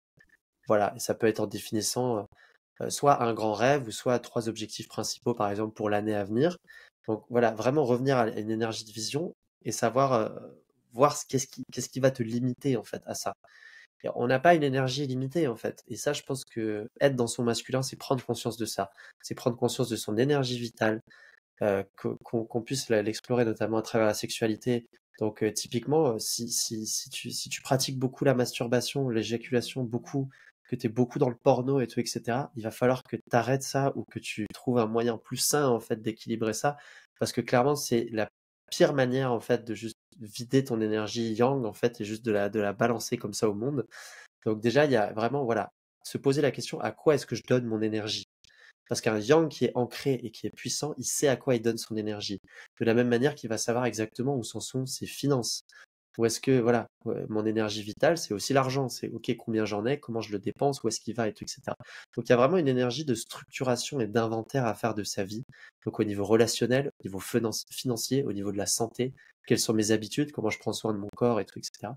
Voilà, et ça peut être en définissant soit un grand rêve ou soit trois objectifs principaux par exemple pour l'année à venir. Donc voilà, vraiment revenir à une énergie de vision et savoir voir qu'est-ce qui va te limiter en fait à ça. Et on n'a pas une énergie illimitée en fait. Et ça, je pense que être dans son masculin, c'est prendre conscience de ça. C'est prendre conscience de son énergie vitale, qu'on puisse l'explorer notamment à travers la sexualité. Donc typiquement, si tu pratiques beaucoup la masturbation, l'éjaculation, beaucoup, que tu es beaucoup dans le porno et tout, etc., il va falloir que tu arrêtes ça ou que tu trouves un moyen plus sain en fait d'équilibrer ça. Parce que clairement, c'est la pire manière en fait de juste vider ton énergie yang en fait et juste de la balancer comme ça au monde. Donc déjà, il y a vraiment, voilà, se poser la question à quoi est-ce que je donne mon énergie? Parce qu'un yang qui est ancré et qui est puissant, il sait à quoi il donne son énergie. De la même manière qu'il va savoir exactement où sont ses finances. Où est-ce que, voilà, mon énergie vitale, c'est aussi l'argent. C'est, OK, combien j'en ai, comment je le dépense, où est-ce qu'il va et tout, etc. Donc il y a vraiment une énergie de structuration et d'inventaire à faire de sa vie. Donc au niveau relationnel, au niveau financier, au niveau de la santé, quelles sont mes habitudes, comment je prends soin de mon corps et tout, etc.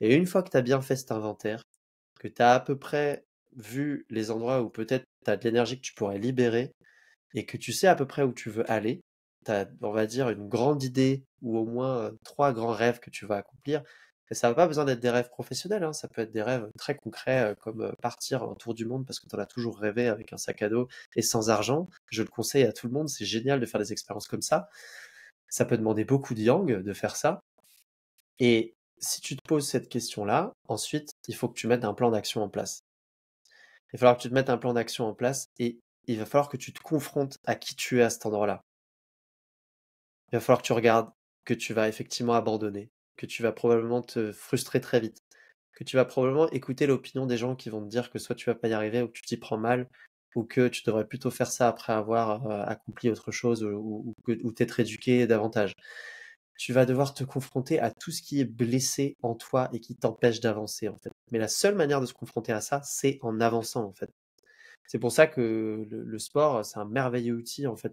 Et une fois que tu as bien fait cet inventaire, que tu as à peu près vu les endroits où peut-être tu as de l'énergie que tu pourrais libérer et que tu sais à peu près où tu veux aller, tu as, on va dire, une grande idée ou au moins trois grands rêves que tu vas accomplir. Et ça n'a pas besoin d'être des rêves professionnels, hein, ça peut être des rêves très concrets comme partir en tour du monde parce que tu en as toujours rêvé avec un sac à dos et sans argent. Je le conseille à tout le monde, c'est génial de faire des expériences comme ça. Ça peut demander beaucoup de yang de faire ça. Et si tu te poses cette question-là, ensuite, il faut que tu mettes un plan d'action en place. Il va falloir que tu te mettes un plan d'action en place et il va falloir que tu te confrontes à qui tu es à cet endroit-là. Il va falloir que tu regardes que tu vas effectivement abandonner, que tu vas probablement te frustrer très vite, que tu vas probablement écouter l'opinion des gens qui vont te dire que soit tu vas pas y arriver ou que tu t'y prends mal ou que tu devrais plutôt faire ça après avoir accompli autre chose ou t'être éduqué davantage. Tu vas devoir te confronter à tout ce qui est blessé en toi et qui t'empêche d'avancer en fait. Mais la seule manière de se confronter à ça, c'est en avançant en fait. C'est pour ça que le sport, c'est un merveilleux outil en fait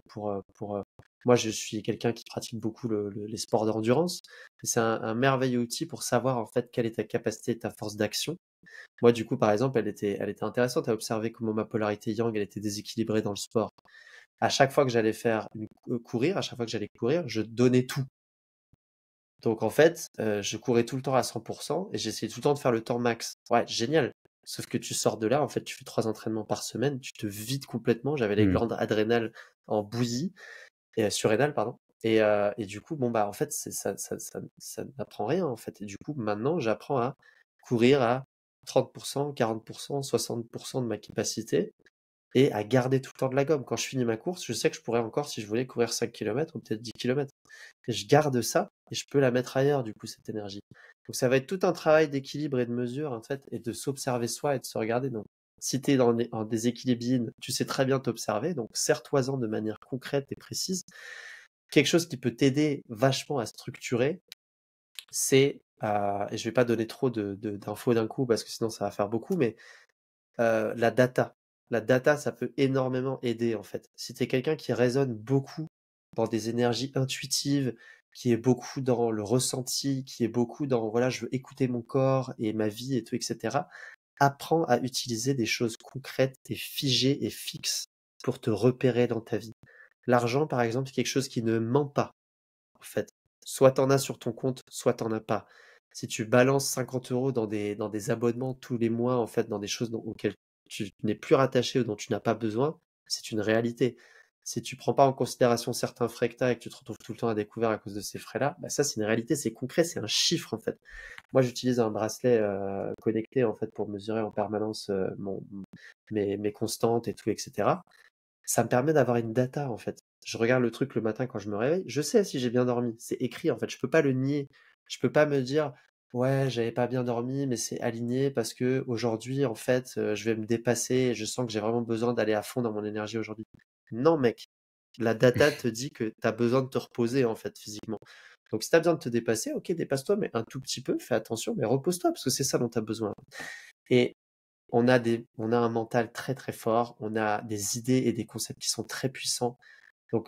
moi je suis quelqu'un qui pratique beaucoup les sports d'endurance, et c'est un merveilleux outil pour savoir en fait quelle est ta capacité, ta force d'action. Moi du coup par exemple, elle était intéressante à observer comment ma polarité yang, elle était déséquilibrée dans le sport. À chaque fois que j'allais courir, à chaque fois que j'allais courir, je donnais tout. Donc en fait, je courais tout le temps à 100 et j'essayais tout le temps de faire le temps max. Ouais, génial. Sauf que tu sors de là, en fait, tu fais 3 entraînements par semaine, tu te vides complètement. J'avais les Hmm. glandes adrénales en bouillie et surrénales, pardon. Et du coup, bon, bah, en fait, ça n'apprend rien, en fait. Et du coup, maintenant, j'apprends à courir à 30%, 40%, 60% de ma capacité et à garder tout le temps de la gomme. Quand je finis ma course, je sais que je pourrais encore, si je voulais, courir 5 km ou peut-être 10 km. Et je garde ça et je peux la mettre ailleurs, du coup, cette énergie. Donc ça va être tout un travail d'équilibre et de mesure, en fait, et de s'observer soi et de se regarder. Donc, si tu es en déséquilibre yin, tu sais très bien t'observer, donc sers-toi-en de manière concrète et précise. Quelque chose qui peut t'aider vachement à structurer, c'est, et je vais pas donner trop d'infos d'un coup parce que sinon ça va faire beaucoup, mais la data. La data, ça peut énormément aider en fait. Si tu es quelqu'un qui raisonne beaucoup dans des énergies intuitives, qui est beaucoup dans le ressenti, qui est beaucoup dans voilà, je veux écouter mon corps et ma vie et tout, etc. Apprends à utiliser des choses concrètes et figées et fixes pour te repérer dans ta vie. L'argent, par exemple, c'est quelque chose qui ne ment pas, en fait. Soit t'en as sur ton compte, soit t'en as pas. Si tu balances 50 euros dans des abonnements tous les mois, en fait, dans des choses auxquelles tu n'es plus rattaché ou dont tu n'as pas besoin, c'est une réalité. Si tu prends pas en considération certains frais que tu as et que tu te retrouves tout le temps à découvert à cause de ces frais-là, bah ça c'est une réalité, c'est concret, c'est un chiffre en fait. Moi j'utilise un bracelet connecté en fait pour mesurer en permanence mes constantes et tout, etc. Ça me permet d'avoir une data en fait. Je regarde le truc le matin quand je me réveille, je sais si j'ai bien dormi, c'est écrit en fait, je peux pas le nier. Je peux pas me dire ouais, j'avais pas bien dormi mais c'est aligné parce que aujourd'hui en fait, je vais me dépasser et je sens que j'ai vraiment besoin d'aller à fond dans mon énergie aujourd'hui. Non mec, la data te dit que tu as besoin de te reposer en fait physiquement. Donc si tu as besoin de te dépasser, OK, dépasse-toi mais un tout petit peu, fais attention mais repose-toi parce que c'est ça dont tu as besoin. Et on a un mental très très fort, on a des idées et des concepts qui sont très puissants. Donc,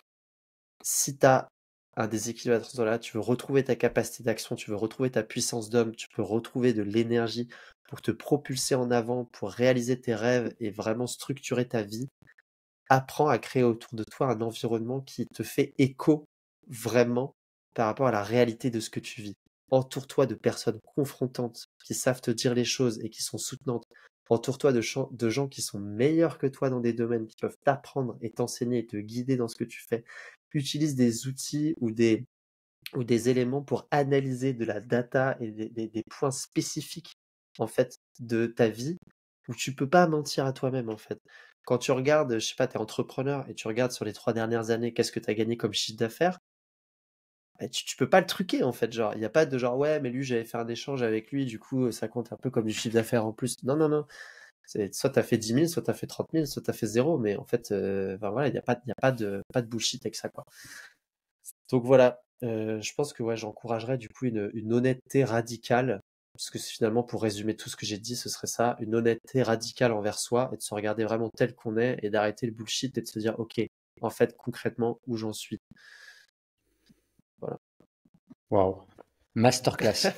si tu as un déséquilibre à ce là tu veux retrouver ta capacité d'action, tu veux retrouver ta puissance d'homme, tu peux retrouver de l'énergie pour te propulser en avant, pour réaliser tes rêves et vraiment structurer ta vie, apprends à créer autour de toi un environnement qui te fait écho vraiment par rapport à la réalité de ce que tu vis. Entoure-toi de personnes confrontantes qui savent te dire les choses et qui sont soutenantes. Entoure-toi de gens qui sont meilleurs que toi dans des domaines, qui peuvent t'apprendre et t'enseigner et te guider dans ce que tu fais. Utilise des outils ou des éléments pour analyser de la data et des points spécifiques en fait de ta vie où tu peux pas mentir à toi-même en fait. Quand tu regardes, je sais pas, tu es entrepreneur et tu regardes sur les 3 dernières années, qu'est-ce que tu as gagné comme chiffre d'affaires? Bah, tu peux pas le truquer en fait, genre il y a pas de genre ouais, mais lui j'avais fait un échange avec lui, du coup ça compte un peu comme du chiffre d'affaires en plus. Non, non, non. C'est soit tu as fait 10 000, soit tu as fait 30 000, soit tu as fait 0, mais en fait, enfin, voilà, il y a pas de bullshit avec ça quoi. Donc voilà, je pense que ouais, j'encouragerais du coup une honnêteté radicale, parce que finalement, pour résumer tout ce que j'ai dit, ce serait ça, une honnêteté radicale envers soi et de se regarder vraiment tel qu'on est et d'arrêter le bullshit et de se dire, ok, en fait, concrètement, où j'en suis. Voilà. Waouh. Masterclass.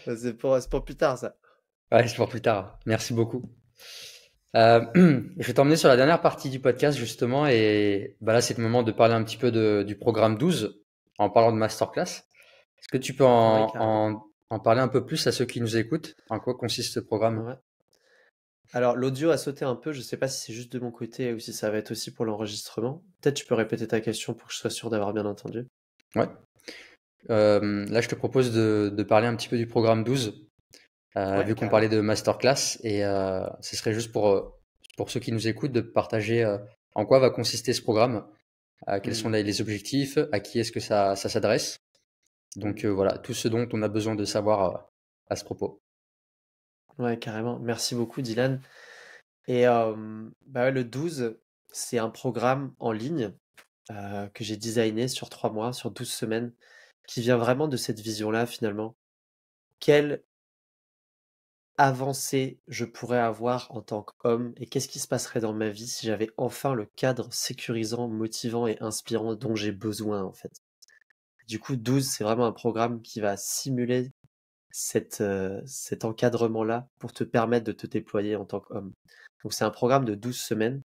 C'est pour plus tard, ça. Ouais, c'est pour plus tard. Merci beaucoup. Je vais t'emmener sur la dernière partie du podcast justement et bah là c'est le moment de parler un petit peu du programme 12 en parlant de masterclass. Est-ce que tu peux Ouais, carrément. en parler un peu plus à ceux qui nous écoutent? En quoi consiste ce programme? Ouais. Alors, l'audio a sauté un peu, je sais pas si c'est juste de mon côté ou si ça va être aussi pour l'enregistrement. Peut-être tu peux répéter ta question pour que je sois sûr d'avoir bien entendu. Ouais. Là je te propose de parler un petit peu du programme 12 Ouais, vu qu'on parlait carrément. de masterclass et ce serait juste pour ceux qui nous écoutent de partager en quoi va consister ce programme, quels sont Hmm, les objectifs, à qui est-ce que ça s'adresse. Donc hmm. voilà, tout ce dont on a besoin de savoir à ce propos. Ouais, carrément. Merci beaucoup, Dylan. Et bah ouais, le 12, c'est un programme en ligne que j'ai designé sur 3 mois, sur 12 semaines, qui vient vraiment de cette vision-là finalement. Quelle avancée je pourrais avoir en tant qu'homme et qu'est-ce qui se passerait dans ma vie si j'avais enfin le cadre sécurisant, motivant et inspirant dont j'ai besoin en fait. Du coup, 12, c'est vraiment un programme qui va simuler cet encadrement-là pour te permettre de te déployer en tant qu'homme. Donc c'est un programme de 12 semaines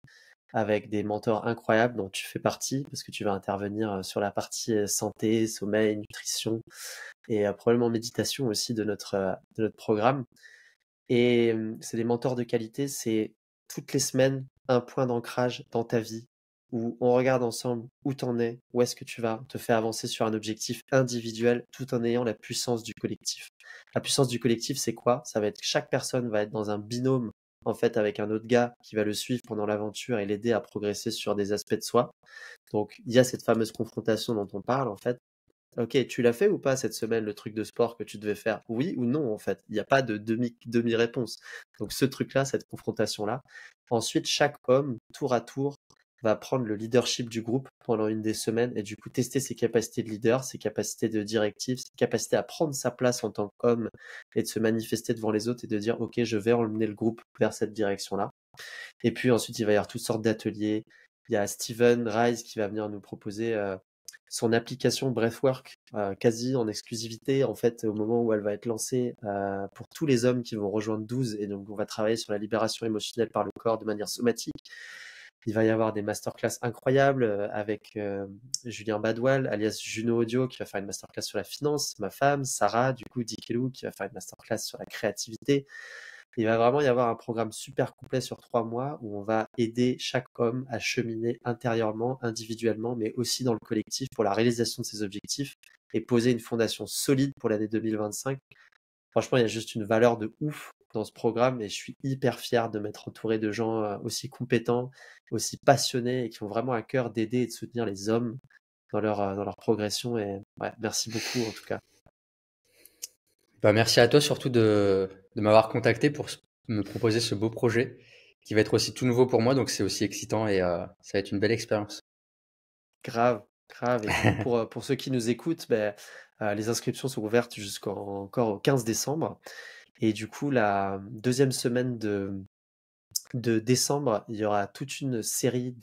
avec des mentors incroyables dont tu fais partie, parce que tu vas intervenir sur la partie santé, sommeil, nutrition et probablement méditation aussi de notre programme. Et c'est des mentors de qualité, c'est toutes les semaines un point d'ancrage dans ta vie où on regarde ensemble où t'en es, où est-ce que tu vas, on te fait avancer sur un objectif individuel tout en ayant la puissance du collectif. La puissance du collectif, c'est quoi? Ça va être que chaque personne va être dans un binôme en fait avec un autre gars qui va le suivre pendant l'aventure et l'aider à progresser sur des aspects de soi. Donc il y a cette fameuse confrontation dont on parle en fait. Ok, tu l'as fait ou pas cette semaine, le truc de sport que tu devais faire? Oui ou non, en fait. Il n'y a pas de demi-réponse. Donc, ce truc-là, cette confrontation-là. Ensuite, chaque homme, tour à tour, va prendre le leadership du groupe pendant une des semaines et du coup tester ses capacités de leader, ses capacités de directive, ses capacités à prendre sa place en tant qu'homme et de se manifester devant les autres et de dire, ok, je vais emmener le groupe vers cette direction-là. Et puis ensuite, il va y avoir toutes sortes d'ateliers. Il y a Steven Rice qui va venir nous proposer son application Breathwork quasi en exclusivité en fait au moment où elle va être lancée pour tous les hommes qui vont rejoindre 12 et donc on va travailler sur la libération émotionnelle par le corps de manière somatique. Il va y avoir des masterclass incroyables avec Julien Badoual, alias Juno Audio, qui va faire une masterclass sur la finance, ma femme, Sarah, du coup, Dikelou, qui va faire une masterclass sur la créativité. Il va vraiment y avoir un programme super complet sur 3 mois où on va aider chaque homme à cheminer intérieurement, individuellement, mais aussi dans le collectif pour la réalisation de ses objectifs et poser une fondation solide pour l'année 2025. Franchement, il y a juste une valeur de ouf dans ce programme et je suis hyper fier de m'être entouré de gens aussi compétents, aussi passionnés et qui ont vraiment à cœur d'aider et de soutenir les hommes dans leur progression. Et ouais, merci beaucoup en tout cas. Bah, merci à toi surtout de m'avoir contacté pour me proposer ce beau projet qui va être aussi tout nouveau pour moi, donc c'est aussi excitant et ça va être une belle expérience. Grave, grave. Et du coup, pour ceux qui nous écoutent, ben, les inscriptions sont ouvertes jusqu'en encore au 15 décembre. Et du coup, la deuxième semaine de décembre, il y aura toute une série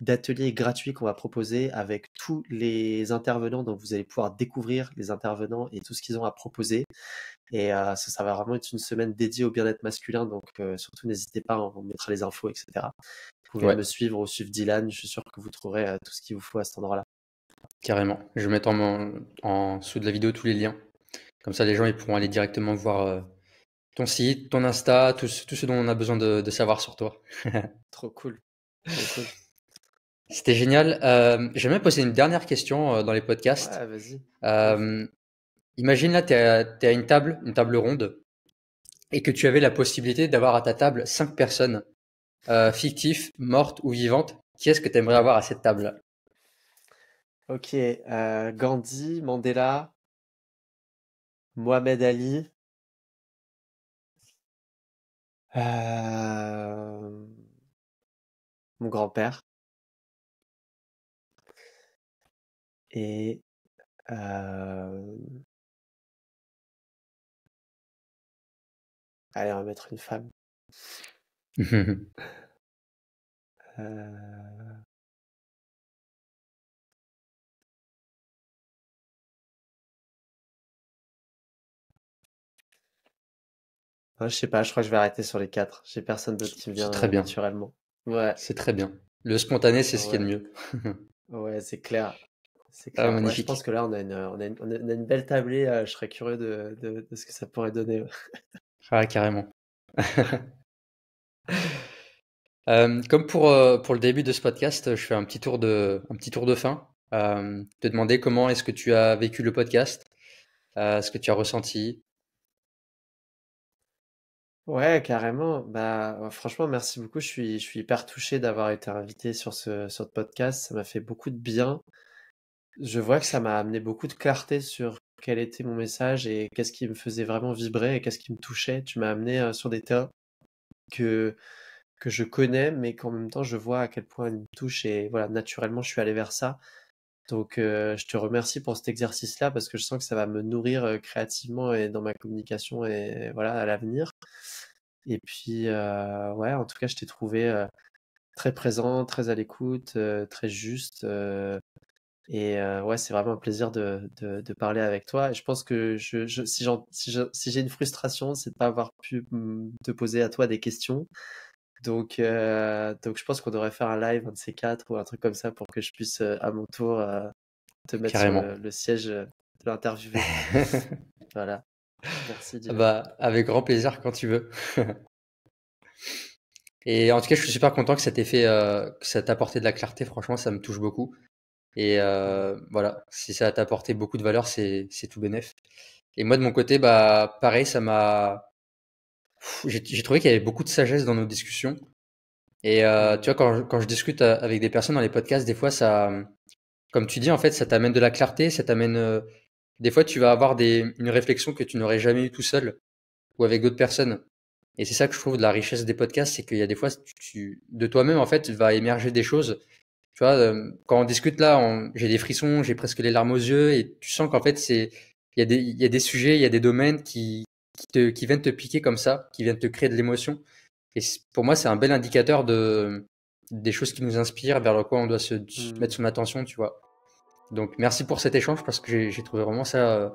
d'ateliers gratuits qu'on va proposer avec tous les intervenants. Donc, vous allez pouvoir découvrir les intervenants et tout ce qu'ils ont à proposer. Et ça va vraiment être une semaine dédiée au bien-être masculin. Donc, surtout, n'hésitez pas, on mettra les infos, etc. Vous pouvez Ouais, me suivre ou suivre Dylan. Je suis sûr que vous trouverez tout ce qu'il vous faut à cet endroit-là. carrément. Je vais mettre en dessous de la vidéo tous les liens. Comme ça, les gens ils pourront aller directement voir ton site, ton Insta, tout ce dont on a besoin de savoir sur toi. Trop cool. Trop cool. C'était génial. J'aimerais poser une dernière question dans les podcasts. Ouais, vas-y. Imagine là, tu es à une table ronde, et que tu avais la possibilité d'avoir à ta table 5 personnes, fictives, mortes ou vivantes. Qui est-ce que tu aimerais avoir à cette table? Ok, Gandhi, Mandela, Mohamed Ali, mon grand-père et allez, on va mettre une femme. Euh, je sais pas, je crois que je vais arrêter sur les 4. J'ai personne d'autre qui me C'est vient très bien. naturellement. Ouais, C'est très bien. Le spontané, c'est ce qu'il y a ouais, de mieux. ouais, c'est clair. C'est Ah, clair. Ouais, je pense magnifique. que là, on a une belle tablée. Je serais curieux de ce que ça pourrait donner. Ouais. Ah, carrément. Comme pour le début de ce podcast, je fais un petit tour de fin. Te demander comment est-ce que tu as vécu le podcast, ce que tu as ressenti. Ouais, carrément. Bah, franchement, merci beaucoup. Je suis hyper touché d'avoir été invité sur ce podcast. Ça m'a fait beaucoup de bien. Je vois que ça m'a amené beaucoup de clarté sur quel était mon message et qu'est-ce qui me faisait vraiment vibrer et qu'est-ce qui me touchait. Tu m'as amené sur des terrains que, que je connais, mais qu'en même temps, je vois à quel point ils me touchent et voilà, naturellement, je suis allé vers ça. Donc, je te remercie pour cet exercice-là parce que je sens que ça va me nourrir créativement et dans ma communication et voilà, à l'avenir. Et puis, ouais, en tout cas, je t'ai trouvé très présent, très à l'écoute, très juste. Et ouais, c'est vraiment un plaisir de parler avec toi. Et je pense que si j'ai une frustration, c'est de pas avoir pu te poser à toi des questions. Donc je pense qu'on devrait faire un live, un de ces quatre, ou un truc comme ça, pour que je puisse à mon tour te mettre sur Carrément. le siège de l'interviewé. Voilà. Merci, Ah Dylan. bah, avec grand plaisir quand tu veux. Et en tout cas, je suis super content que ça t'ait fait, que ça t'a apporté de la clarté. Franchement, ça me touche beaucoup. Et Ouais. voilà, si ça t'a apporté beaucoup de valeur, c'est tout bénef. Et moi, de mon côté, bah, pareil, j'ai trouvé qu'il y avait beaucoup de sagesse dans nos discussions. Et tu Hmm. vois, quand je discute avec des personnes dans les podcasts, des fois, comme tu dis, en fait, ça t'amène de la clarté, ça t'amène. Des fois, tu vas avoir une réflexion que tu n'aurais jamais eue tout seul ou avec d'autres personnes. Et c'est ça que je trouve de la richesse des podcasts, c'est qu'il y a des fois, de toi-même, en fait, va émerger des choses. Tu vois, quand on discute là, j'ai des frissons, j'ai presque les larmes aux yeux, et tu sens qu'en fait, il y a des sujets, il y a des domaines qui viennent te piquer comme ça, qui viennent te créer de l'émotion. Et pour moi, c'est un bel indicateur des choses qui nous inspirent, vers le quoi on doit se Hmm. mettre son attention, tu vois. Donc, merci pour cet échange parce que j'ai trouvé vraiment ça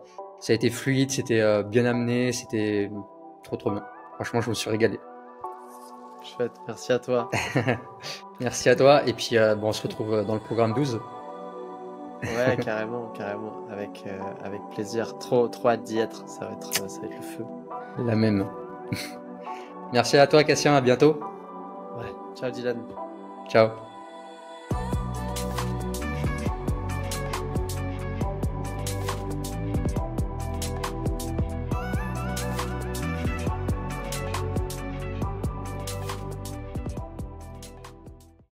a été fluide, c'était bien amené, c'était trop trop bien. Franchement, je me suis régalé. Chouette. Merci à toi. Merci à toi. Et puis, bon, on se retrouve dans le programme 12. Ouais, carrément, carrément. Avec plaisir. Trop, trop hâte d'y être. Ça va être le feu. La même. Merci à toi, Cassien. À bientôt. Ouais. Ciao, Dylan. Ciao.